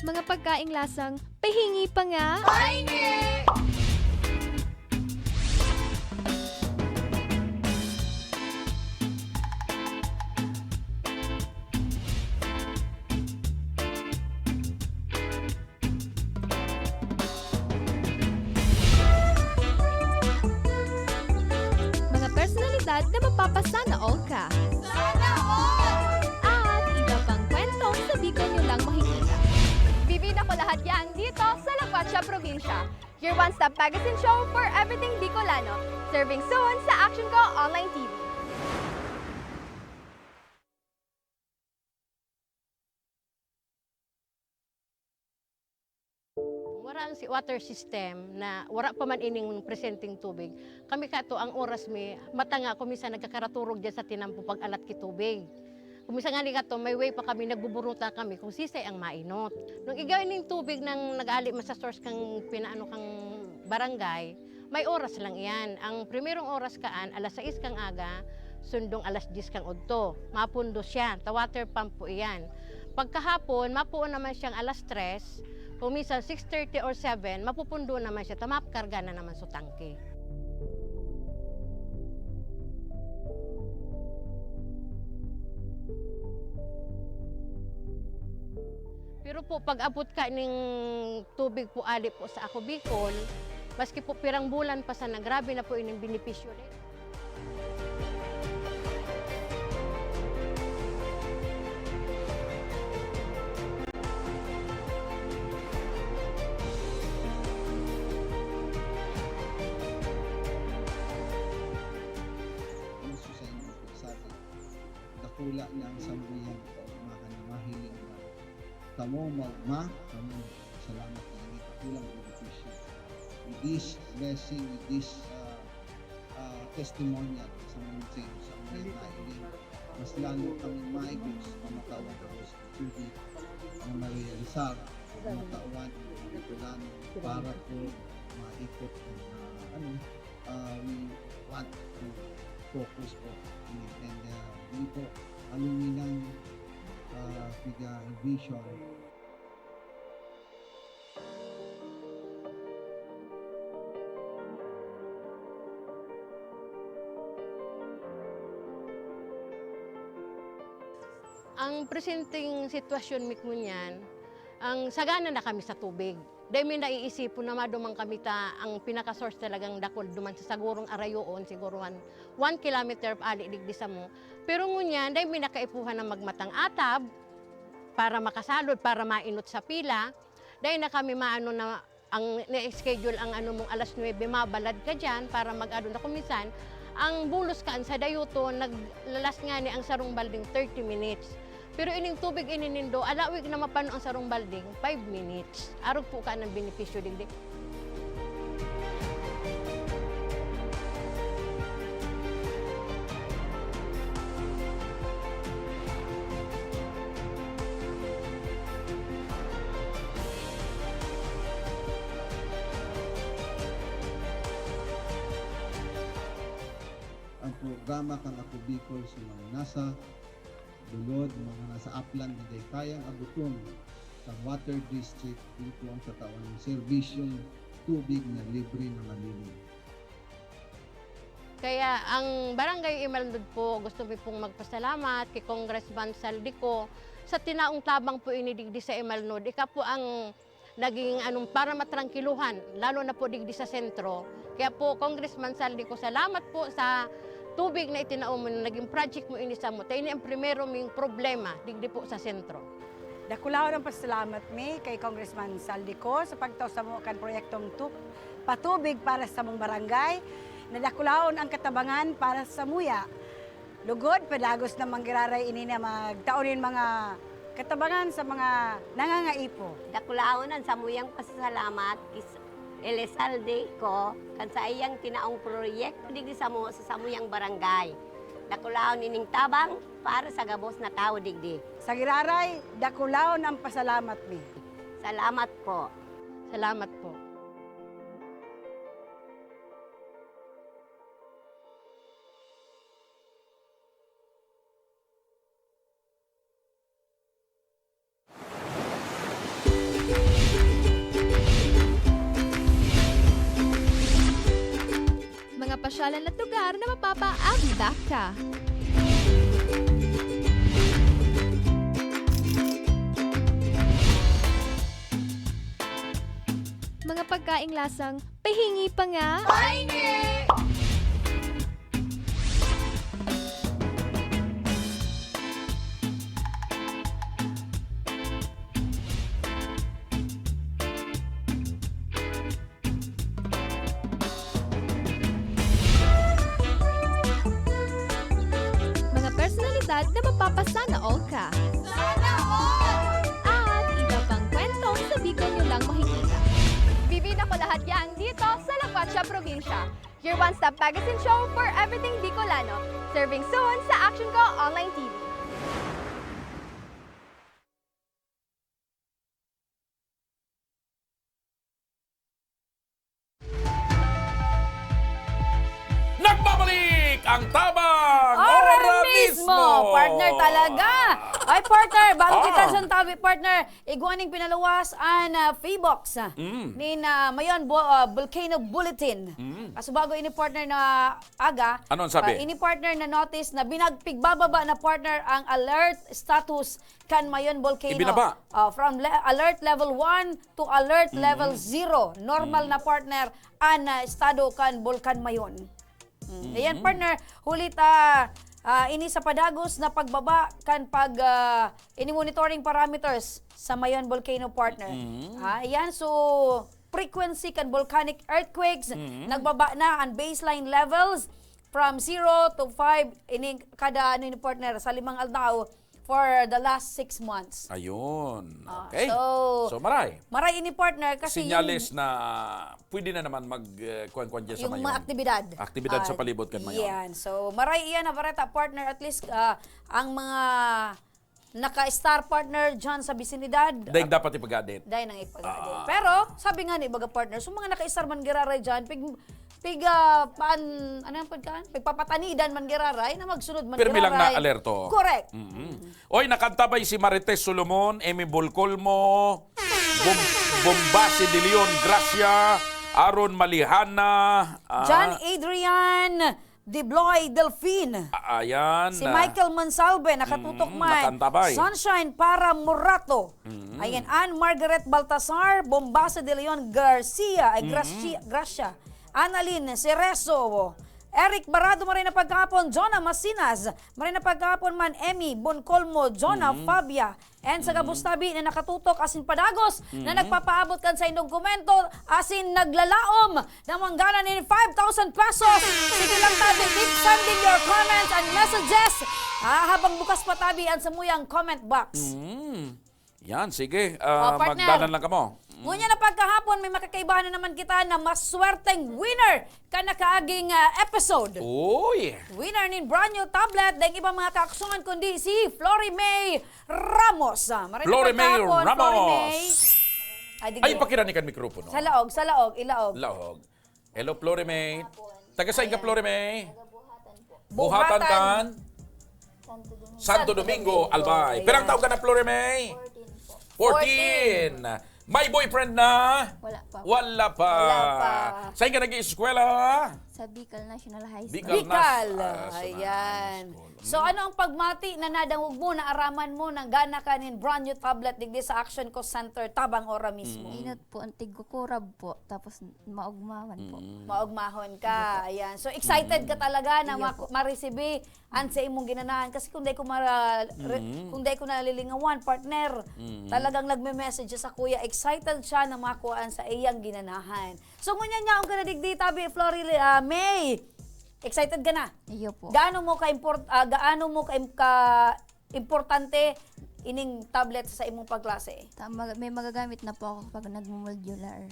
Mga pagkaing lasang pahingi pa nga. Pahingi! aktibidad na mapapasana all ka. Sana all! At iba pang kwentong sa Bicol nyo lang makikita. Bibida ko lahat yan dito sa La Cuacha Provincia. Your one-stop magazine show for everything Bicolano. Serving soon sa Action Go Online TV. Wala ang water system na wala pa man ining presenting tubig. Kami kato ang oras mi matanga kumisa nagkakaraturog diyan sa tinampo pag alat ki tubig. Kumisa nga ni kato may way pa kami nagbuburuta kami kung sisay ang mainot. Nung igawin ning tubig nang nag-ali man sa source kang pinaano kang barangay, may oras lang iyan. Ang primerong oras kaan alas 6 kang aga, sundong alas 10 kang udto. Mapundo siya, ta water pump po iyan. Pagkahapon mapuon naman siyang alas 3. Kung minsan 6:30 or 7, mapupundo naman siya, tamapkarga na naman sa tangke. Pero po, pag abot ka ng tubig po ali po sa ako Bicol, maski po pirang bulan pa sana, grabe na po ining benepisyo rin. Dakula na ang sambuyan ko, mahiling na kamo maugma, kamo salamat na hindi kakulang benepisyo. With this blessing, with this testimonial sa mga sa mga nailing, mas lalo kami maigos na matawan ako sa tubig na ma-realizar, matawan ng Bicolano para po maikot we want to focus po and hindi po aluminang vision. Ang presenting sitwasyon mikmunyan, ang sagana na kami sa tubig. Dahil may naiisipon na madumang kami ang pinaka-source talagang dakol duman sa sagurong arayoon, siguro 1 kilometer ali digdi sa mo. Pero ngunyan, dahil may nakaipuhan na magmatang atab para makasalod, para mainot sa pila. Dahil na kami maano na ang na-schedule ang ano mong alas 9, mabalad ka dyan para mag-ano na kumisan. Ang bulos kaan sa dayuto, naglalas nga ni ang sarong balding 30 minutes. Pero ining tubig ininindo, alawig na mapano ang sarong balding, 5 minutes. Arog po ka ng benepisyo digdi. Ang programa kang Ako Bicol sa mga nasa dulod, mga nasa upland na day kayang abuton sa water district dito ang katawan ng serbisyong tubig na libre na malinis. Kaya ang Barangay Imalnod po, gusto ko pong magpasalamat kay Congressman Saldico sa tinaong tabang po inidigdi sa Imalnod. Ika po ang naging para matrangkiluhan, lalo na po digdi sa sentro. Kaya po, Congressman Saldico, salamat po sa tubig na itinaon mo, naging project mo inisa mo. Tayo ang primero ming problema, digdi po sa sentro. Dakulaw ng pasalamat mi kay Congressman Saldico sa pagtaw sa mga proyektong patubig para sa mong barangay. Nadakulaon ang katabangan para sa muya. Lugod, pedagos na manggiraray ini na magtaonin mga katabangan sa mga nangangaipo. Dakulaonan sa muyang pasasalamat Elizalde ko kan sa iyang tinaong proyekto digdi sa samuyang barangay. Dakulaon ining tabang para sa gabos na tao digdi. Sa giraray, dakulaon ang pasalamat mi. Salamat po. Salamat po. Pasyalan at lugar na mapapa-abdak ka. Mga pagkaing lasang pahingi pa nga. Pahingi! aktibidad na mapapasana all ka. Sana all! At iba pang kwentong sa Bicol nyo lang makikita. Bibida ko lahat yan dito sa La Cuacha Provincia. Your one-stop magazine show for everything Bicolano. Serving soon sa Action Go Online TV. Nagbabalik ang tabang Ora mismo! Partner talaga! Ay, partner, bago kita sa tabi, partner, iguaning pinaluwas ang Feebox. Nin mayon, Volcano Bulletin. Kaso bago ini partner na aga, ano ang sabi? Ini partner na notice na binagpigbababa na partner ang alert status kan mayon volcano. Ibinaba? From alert level 1 to alert level 0. Normal na partner ang estado kan volcan mayon. Ayan partner, hulit ini sa padagos na pagbaba kan pag ini monitoring parameters sa mayon volcano partner. Ayan, so frequency kan volcanic earthquakes nagbaba na ang baseline levels from 0 to 5 ini kada ano ni partner sa 5 aldaw for the last 6 months. Ayun. Okay. So maray. Maray ini partner kasi Sinyalis na pwede na naman mag-kuan-kuan dyan sa yung mayon. mga aktibidad. Aktibidad sa palibot kan mayon. Yan. So, maray iyan na bareta partner at least ang mga naka-star partner dyan sa bisinidad. Dahil dapat ipag-adit. Dahil nang ipag-adit. Pero, sabi nga ni ibaga partner, so mga naka-star man giraray dyan, pigpapatanidan man giraray na magsunod man Pirmi lang giraray. na alerto. Correct. Oy, nakantabay si Marites Solomon, Amy Bolcolmo, Bombasi de Leon Gracia, Aaron Malihana, John Adrian Dibloy Delfin. Ayan. Si Michael Monsalve, nakatutok man. nakantabay. Sunshine para Murato. Ayan, Ann Margaret Baltasar, Bombasa de Leon Garcia, ay Gracia. Annalyn Cerezo, Eric Barado, Marina Pagkahapon, Jonah Masinas, Marina Pagkahapon man, Emmy Boncolmo, Jonah Fabia, and sa Gabustabi na nakatutok asin padagos na nagpapaabot kan sa inyong komento asin naglalaom na manggana ni 5,000 pesos. Sige lang tabi, keep sending your comments and messages habang bukas pa tabi ang samuyang comment box. Yan, sige. Partner. Magdanan lang ka mo. Ngunyan na pagkahapon, may makakaibahan na naman kita na maswerteng winner ka na kaaging episode. Uy! Winner nin brand new tablet dahil ibang mga kaaksungan kundi si Flory May Ramos. Flory May Ramos! Ay, Ay, pakirani kan mikropono. Sa laog, ilaog. Laog. Hello, Flory May. Taga-saan ka, Flory May? Buhatan kan? Santo Domingo, Albay. Perang taon ka na, Flory May? 14. May boyfriend na? Wala pa. Wala pa. Saan ka nag-i-eskwela? Sa Bicol National High School. Bicol. Ayan. So ano ang pagmati na nadangog mo, na araman mo, ng gana ka nin brand new tablet digdi sa Action Co Center Tabang Ora mismo? Inot po, ang tigkukurab po, tapos maugmawan po. Maugmahon ka. Ayan. So excited ka talaga na ma-receive ang sa imong ginanahan. Kasi kung di ko nalilingawan, partner, talagang nagme-message sa kuya, excited siya na makuhaan sa iyang ginanahan. So ngunyan niya ang kanadigdi tabi, Flory May. Excited ka na? Iyo po. Gaano mo ka importante ining tablet sa imong pagklase? May magagamit na po ako pag nagmo-modular.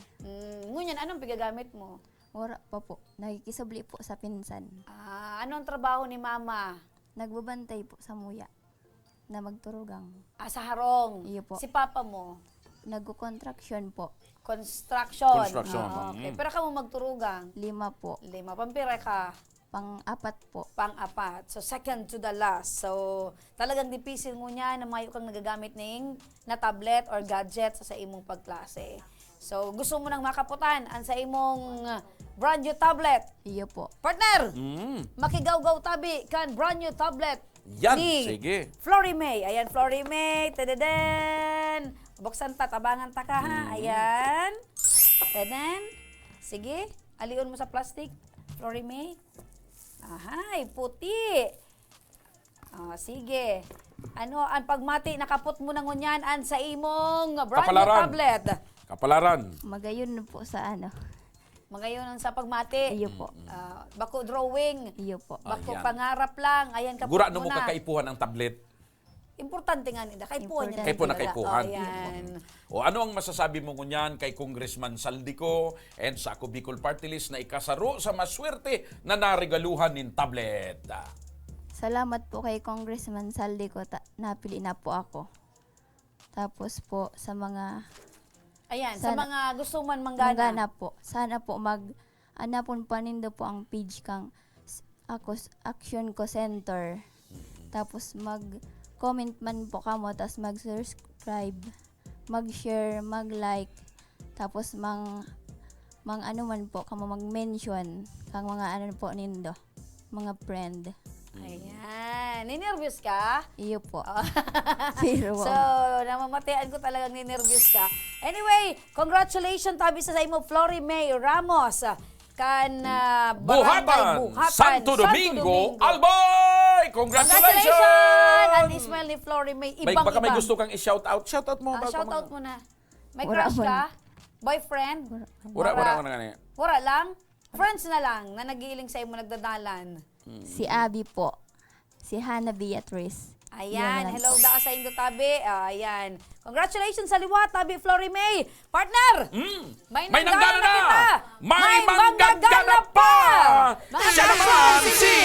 Ngunyan, anong pigagamit mo? Wala pa po. Nakikisabli po sa pinsan. Anong trabaho ni mama? Nagbabantay po sa muya na magturugang. Sa harong? Iyo po. Si papa mo? Nagko-contraction po. Construction. Construction. Okay. Pero ka mo magturugang? 5 po. 5. Pampira ka? Pang-4 po. Pang-4. So, second to the last. So, talagang dipisil mo niya na mayo kang nagagamit na tablet or gadget sa imong pagklase. So, gusto mo nang makaputan ang sa imong brand new tablet. Iyo po. Partner! Makigaw-gaw tabi kan brand new tablet. Yan, ni sige. Flory May. Ayan, Flory May. Tadadaan. Buksan ta, tabangan ta ka ha. Ayan. Tadadaan. Sige. Alion mo sa plastic. Flory May. Ahay, puti. Sige. Ano, ang pagmati, nakapot mo na ngunyan an sa imong brand new tablet. Kapalaran. Magayon po sa Magayon sa pagmati. Iyo po. Bako drawing. Iyo po. Bako Ayan. pangarap lang. Ayan ka Gura no mo muna. kakaipuhan ng tablet. Importante nga nila. Kaipuhan niya. Kaipuhan na kaipuhan. Ayan. O ano ang masasabi mo ngunyan kay Congressman Saldico and sa Ako Bicol Party List na ikasaro sa maswerte na naregaluhan ng tablet? Salamat po kay Congressman Saldico, napili na po ako. Tapos po sa mga Ayan, sa mga gusto man manggana. po. Sana po anapon panindo po ang page kang Action Ko Center. Tapos mag-comment man po kamo, tapos mag-subscribe, mag-share, mag-like, tapos mang ano man po kamo mag-mention kang mga ano po nindo, mga friend. Ayan. Ninervyos ka? Iyo po. So, namamatayan ko talagang ninervyos ka. Anyway, congratulations tabi sa imo Flory May Ramos. Buhatan, Santo Domingo, Albay! Congratulations! Ang Ismail ni Flory May ibang-iba. Baka may gusto kang i-shout out. Shout out mo. Shout out mo na. May crush ka? Boyfriend? Wala. Wala lang? Friends na lang na nag-iiling sa imo nagdadalan. Si Abby po. Si Hannah Beatrice. Ayan, hello da sa Indo Tabi. Ayan. Congratulations sa liwa, Tabi Flory May. Partner! May nanggana na kita! May manggagana pa! Siya naman si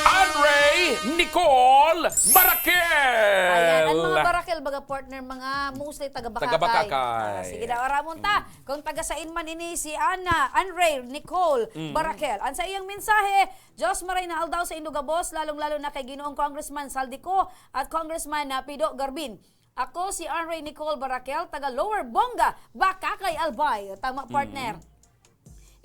Andre Nicole Barakel! Ayan, ang mga Barakel, baga partner, mga mostly taga-Bakakay. Taga-Bakakay. Sige daw, aramon ta. Kung taga-sain man ini si Andre Nicole Barakel. Ang sa iyang mensahe, Diyos maray na aldaw sa Indugabos, lalong-lalo na kay Ginoong Congressman Saldico at Congressman Pido Garbin. Ako si Andre Nicole Barakel, taga Lower Bonga, Bakakay, Albay. Tama, partner.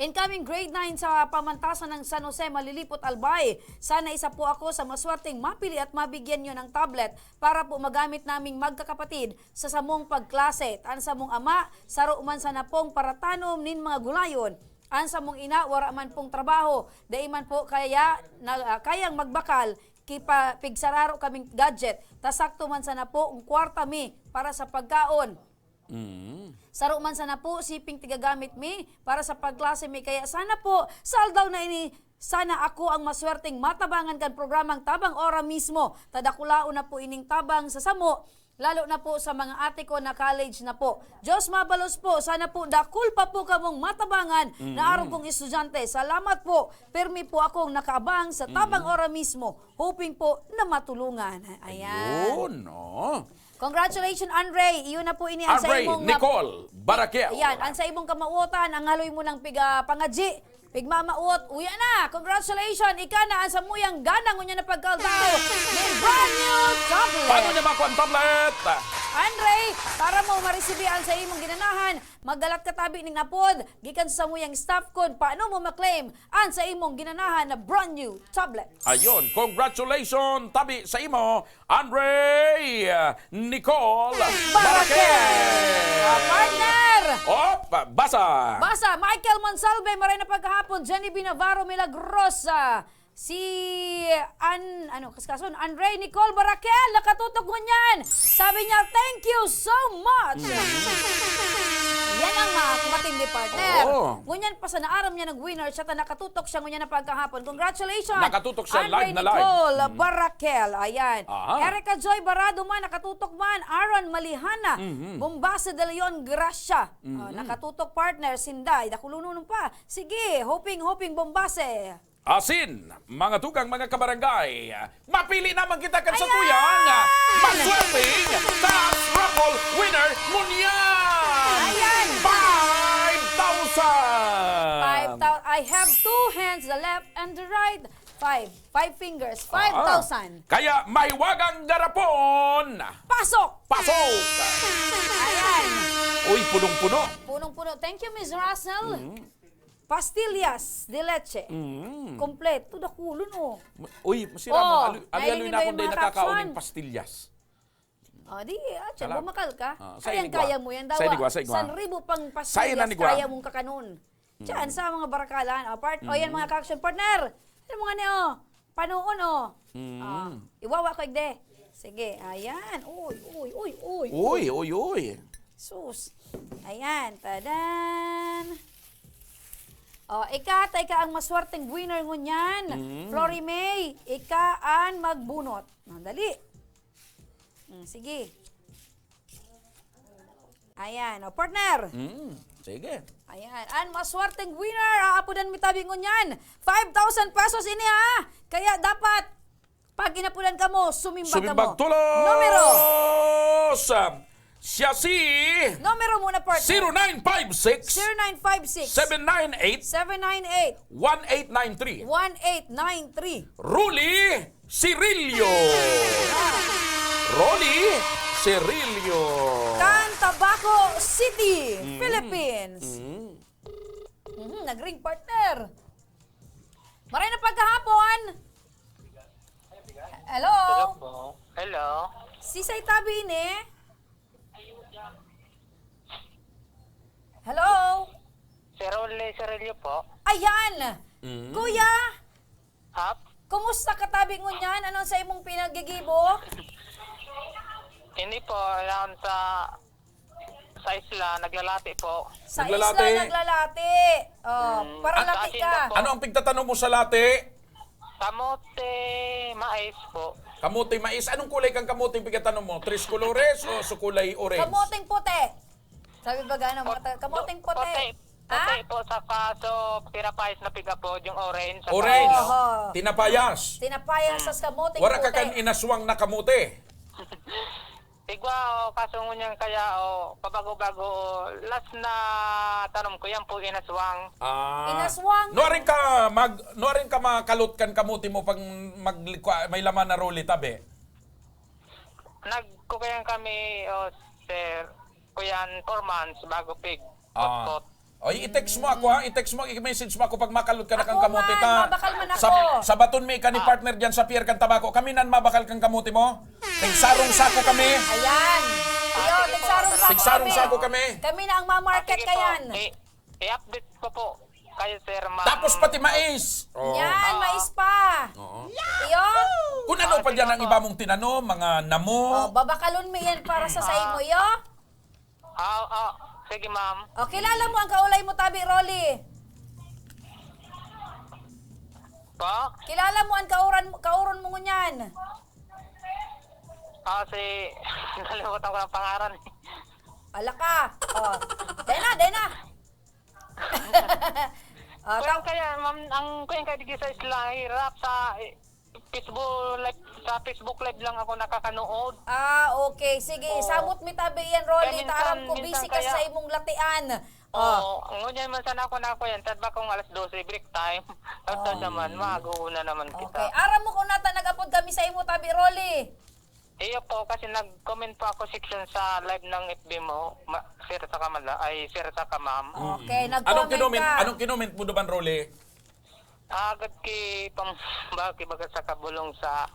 Incoming grade 9 sa pamantasan ng San Jose, Malilipot, Albay. Sana isa po ako sa maswerteng mapili at mabigyan nyo ng tablet para po magamit naming magkakapatid sa samong pagklase. Tan sa mong ama, saro man sa napong paratanom nin mga gulayon. An sa mong ina, wara man pong trabaho. Daiman po kayang magbakal, pigsararo kaming gadget. Tasakto man sa napo, ang kwarta mi para sa pagkaon. Saro man sana po, siping tigagamit mi para sa pagklase mi. Kaya sana po, saldaw na ini, sana ako ang maswerteng matabangan kan programang Tabang Ora mismo. Tadakulao na po ining tabang sa samo, lalo na po sa mga ate ko na college na po. Diyos mabalos po, sana po dakul pa po kamong matabangan na araw kong estudyante. Salamat po, permi po akong nakaabang sa Tabang Ora mismo, hoping po na matulungan. Ayan. Yun, no? Congratulations, Andre. Iyon na po ini ang sa Andre imong Nicole Barakel. Ayan, ang sa imong kamauotan, ang haloy mo ng pangadji. Pigmamauot, uya na. Congratulations. Ika na ang samuyang ganang unya na pagkaldao. May brand new tablet. Paano niya makuha ang tablet? Andre, para mo maresibihan sa imong ginanahan, magdalat katabi ning napod, gikan sa samuyang staff code, paano mo maklaim ang sa imong ginanahan na brand new tablet. Ayun, congratulations tabi sa imo, Andre Nicole Barakel. Partner! Basa! Basa, Michael Monsalve, maray na pagkahapon, Jenny Navarro Milagrosa, si Andre Nicole Barakel, nakatutok mo niyan. Sabi niya, thank you so much. Yan ang matindi, partner. Ngunyan pa sa naaram niya ng winner, siya nakatutok siya ngunyan na pagkahapon. Congratulations. Nakatutok siya live na live. Andre Nicole Barakel, ayan. Erica Joy Barado man, nakatutok man. Aaron Malihana, Bombase de Leon Gracia. Nakatutok, partner. Sinday, nakulununong pa. Sige, hoping Bombase. Asin, mga tugang, mga kabarangay, mapili naman kita kan sa tuyang maswerteng tax raffle winner munyan! Ayan! 5,000! I have two hands, the left and the right. Five fingers, 5,000. Kaya mahiwagang garapon! Pasok! Ayan! Uy, punong-puno. Punong-puno. Thank you, Ms. Russell. Pastillas de leche. Kompleto, dakulon o. Uy, masira mo. Ali-aloy na akong day nakakauning pastillas. Di, bumakal ka. Sayang Kaya mo yan daw. San ribo pang pastillas, kaya mong kakanon. Diyan sa mga barakalan. Yan mga ka-action partner. Ano mga niyo? Panoon o. Iwawa ko igde. Sige, ayan. Uy. Uy. Sus. Ayan, tadan. Oh, ika ang maswerteng winner ngunyan. Flory May, ika ang magbunot. Dali. Sige. Ayan, partner. Sige. Ayan, ang maswerteng winner, aapudan mi tabi ngunyan. 5,000 pesos ini ha. Kaya dapat, pag inapulan ka mo, sumimbag ka mo. Tulos! Numero. Siya si... Numero muna, partner. 0956 0956 798 798 1893. 1893. Ruli Cirilio. Rolly Cirilio. Tabaco City, Philippines. Nag-ring, partner. Maray na pagkahapon. Hello. Hello. Si Say Tabi ini. Hello. Si Rolly Cirilio po. Ayan. Kuya. Hap? Kumusta katabi mo niyan? Anong sa imong pinagigibo? Hindi po, alam sa isla, naglalati po. Sa isla naglalati. Para lati ka. Ano ang pigtatanong mo sa lati? Kamote mais po. Kamote mais. Anong kulay kang kamote pigtatanong mo? Tres colores o sa kulay orange? Kamoting puti. Sabi ba gano'n? Kamoting puti. Puti po sa kaso, pinapayas na piga po, yung orange. Orange. Tinapayas. Tinapayas sa kamoting Wara puti. ka kan inaswang na kamote. Tigwa, kaso ngunyan kaya, pabago-bago, last na tanong ko, yan po inaswang. Inaswang? Nuwarin ka makalot kan kamote mo pag may laman na roli tabi? Nagkukayan kami, sir, kuyan 4 months bago pig. I-text mo ako ha, i-text mo, i-message mo ako pag makalot ka na kang kamote ta. Mabakal man ako. Sa baton may ka ni partner dyan sa Pierre Cantabaco, kami nan mabakal kang kamote mo. Tigsarong sako kami. Ayan. Iyo, tigsarong sako kami. Kami na ang ma-market kayan. I-update ko po kayo, sir, ma'am. Tapos pati mais. Yan, mais pa. Iyo. Kung ano pa dyan ang iba mong tinanong, mga namo. Babakalon mo yan para sa imo, iyo. Sige, ma'am. Kilala mo ang kaulay mo, Tabi Rolly. Pa? Kilala mo ang kauron mo ngunyan. Nalimutan ko ng pangaran. Ala ka. Dena. Kaya, ma'am, ang kuya kaya digi sa isla, hirap sa Facebook live lang ako nakakanood. Okay. Sige, samot mi tabi yan, Rolly. Taram ko, busy ka sa imong latian. Ngunyan man sana ako na ako yan. Tad ba kung alas 12 break time? Tapos naman, mag-uuna naman kita. Okay. Aram mo kung nata nag-upload kami sa imo, Tabi Rolly. Iyo po, kasi nag-comment po ako section sa live ng FB mo, Sir sa Ma'am. Okay, nag-comment ka. Anong kinoment mo doon, Rolly? Agad bagay sa kabulong sa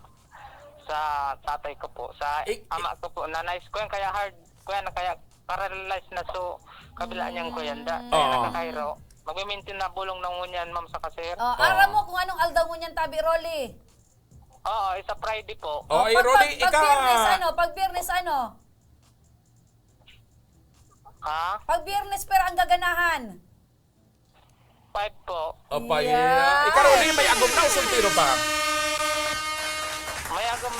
tatay ko po, sa ama ko po, na nice ko yan, kaya hard ko yan, kaya paralyzed na so, kabila niyan ko yan, nakakairo. Mag-maintain na bulong ng ngunyan, ma'am, sa kasir. Aram mo kung anong aldaw ngunyan, Tabi Rolly. Oo, isa Friday po. Rolly, Pag Biyernes ano? Ha? Pag Biyernes pero ang gaganahan. 5 po. Ikaw, Rolly, may agom na o sultiro pa? May agom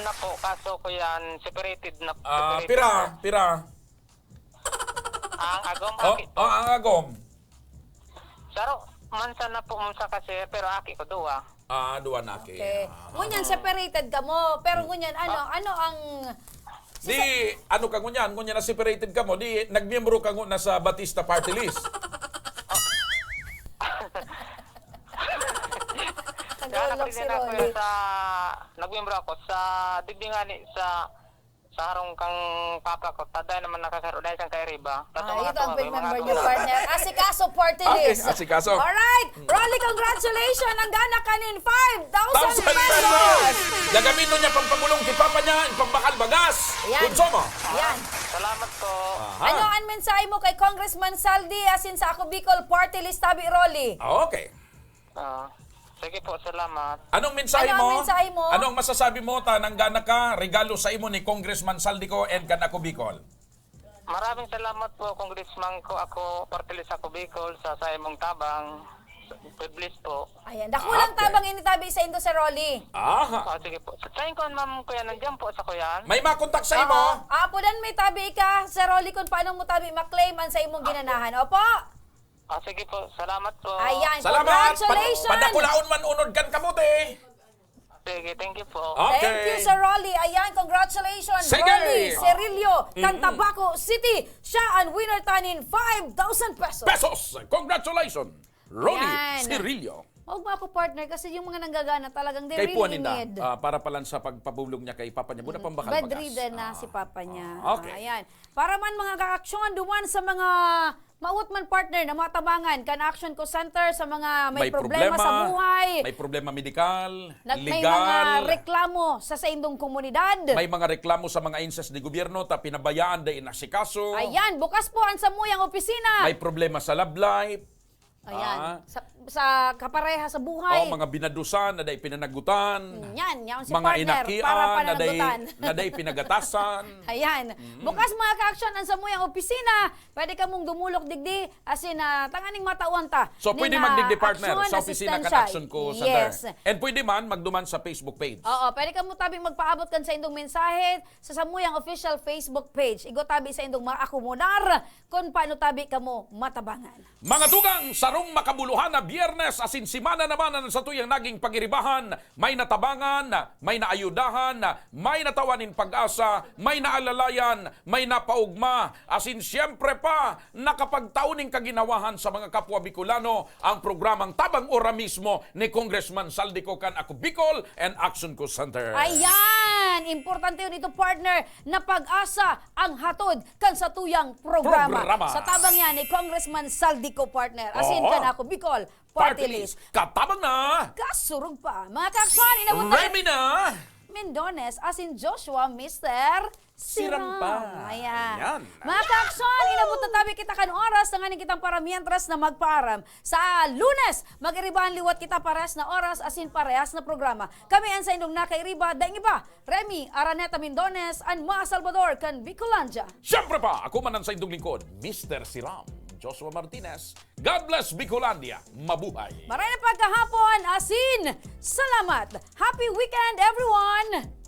na po, kaso ko yan, separated na. Pira. Ang agom, ang agom. Saro, mansa na po sa kasi, pero aki ko duwa. Duwa na aki. Okay. Ngunyan, separated ka mo. Pero ngunyan, ano ang... Ano ka ngunyan na separated ka mo, nagmiyembro ka na sa Batista Party List. Nag-ulog si Rolly. Nagmiyembro ako sa digdingani sa harong kang papa ko. Taday naman nakasaro dahil siyang kay Riba. Ito ang big member niyo, partner. Asikaso Party List. Asikaso. Alright. Rolly, congratulations. Ang gana kanin 5,000 pesos. Gagamitin niya pampagulong kay papa niya, pambakal bagas. Konsumo. Yan. Salamat po. Ano ang mensahe mo kay Congressman Saldi asin sa Ako Bicol Party List, Tabi Rolly? Okay. Sige po, salamat. Anong mensahe mo? mensahe mo? Anong masasabi mo ta nang gana ka regalo sa imo ni Congressman Saldico and kan Ako Bicol? Maraming salamat po, Congressman ko. Ako, Partilis ako Bicol, sa imong tabang. Privilege po. Ayan, dakulang tabang initabi sa Indo, Sir Rolly. Aha. Sige po. Sa ko, ma'am, kuya, nandiyan po sa kuyan. May makontak sa imo? Apo dan may tabi ka, Sir Rolly, kung paano mo tabi maklaim an sa imong ginanahan. Opo. Sige po. Salamat po. Ayan, Salamat! congratulations! Padakulaon man unod kan kamote! Sige, thank you po. Okay. Thank you, Sir Rolly. Ayan, congratulations. Sige. Rolly Cerillo, Cantabaco City. Siya ang winner tanin 5,000 pesos. Pesos! Congratulations! Rolly Ayan. Cirillo. Huwag ba po, partner, kasi yung mga nanggagana talagang they Kay really Puaninda, need. para palan sa pagpabulong niya kay Papa niya. Muna pang bakal Bedridden na si Papa niya. Okay. Ayan. Para man mga kaaksyon, duman sa mga maut man partner na matabangan kan Action Co Center sa mga may problema sa buhay. May problema medikal, May mga legal. reklamo sa indong komunidad. May mga reklamo sa mga insas di gobyerno ta pinabayaan day inasikaso. Ayan, bukas po ang samuyang opisina. May problema sa love life. Ayan, sa kapareha sa buhay. Mga binadusan na day pinanagutan. Yan si mga partner inakian para na day, pananagutan. na day pinagatasan. Ayan. Bukas mga ka-action ang samuyang opisina. Pwede ka mong dumulok digdi asin tanganing matauan ta. So pwede magdigdi partner aksyon, sa opisina kan asistansya. Action Co Center. Yes. And pwede man magduman sa Facebook page. Oo, pwede ka mo tabing magpaabot kan sa indong mensahe sa samuyang official Facebook page. Igo tabi sa indong maakomodar kung paano tabi ka mo matabangan. Mga dugang, sarong makabuluhan na Biyernes asin simana naman sa tuyang naging pagiribahan, may natabangan, may naayudahan, may natawanin pag-asa, may naalalayan, may napaugma, asin siyempre pa nakapagtauning kaginawahan sa mga kapwa Bicolano ang programang Tabang Ora mismo ni Congressman Saldico kan Ako Bicol and Action Co Center. Ayan! Importante yun ito, partner, na pag-asa ang hatod kan sa tuyang programa. Sa tabang yan ni Congressman Saldico, partner. Asin kan Ako Bicol, party list. Katabang na! Kasurog pa. Mga kaksan, inabot na. Remy na! Mendones, asin Joshua, Mr. Sirampa. Ayan. Mga kakson, inabot na tabi kita kan oras na nganing kitang para mientras na magpaaram. Sa Lunes, mag-iribahan liwat kita pares na oras asin parehas na programa. Kami ang sa indong nakairiba, daing iba, Remy, Araneta Mendones, and Ma Salvador, kan Bicolanja. Siyempre pa, ako man ang sa indong lingkod, Mr. Siram, Joshua Martinez. God bless Bicolandia. Mabuhay. Maray na pagkahapon, asin. Salamat. Happy weekend, everyone.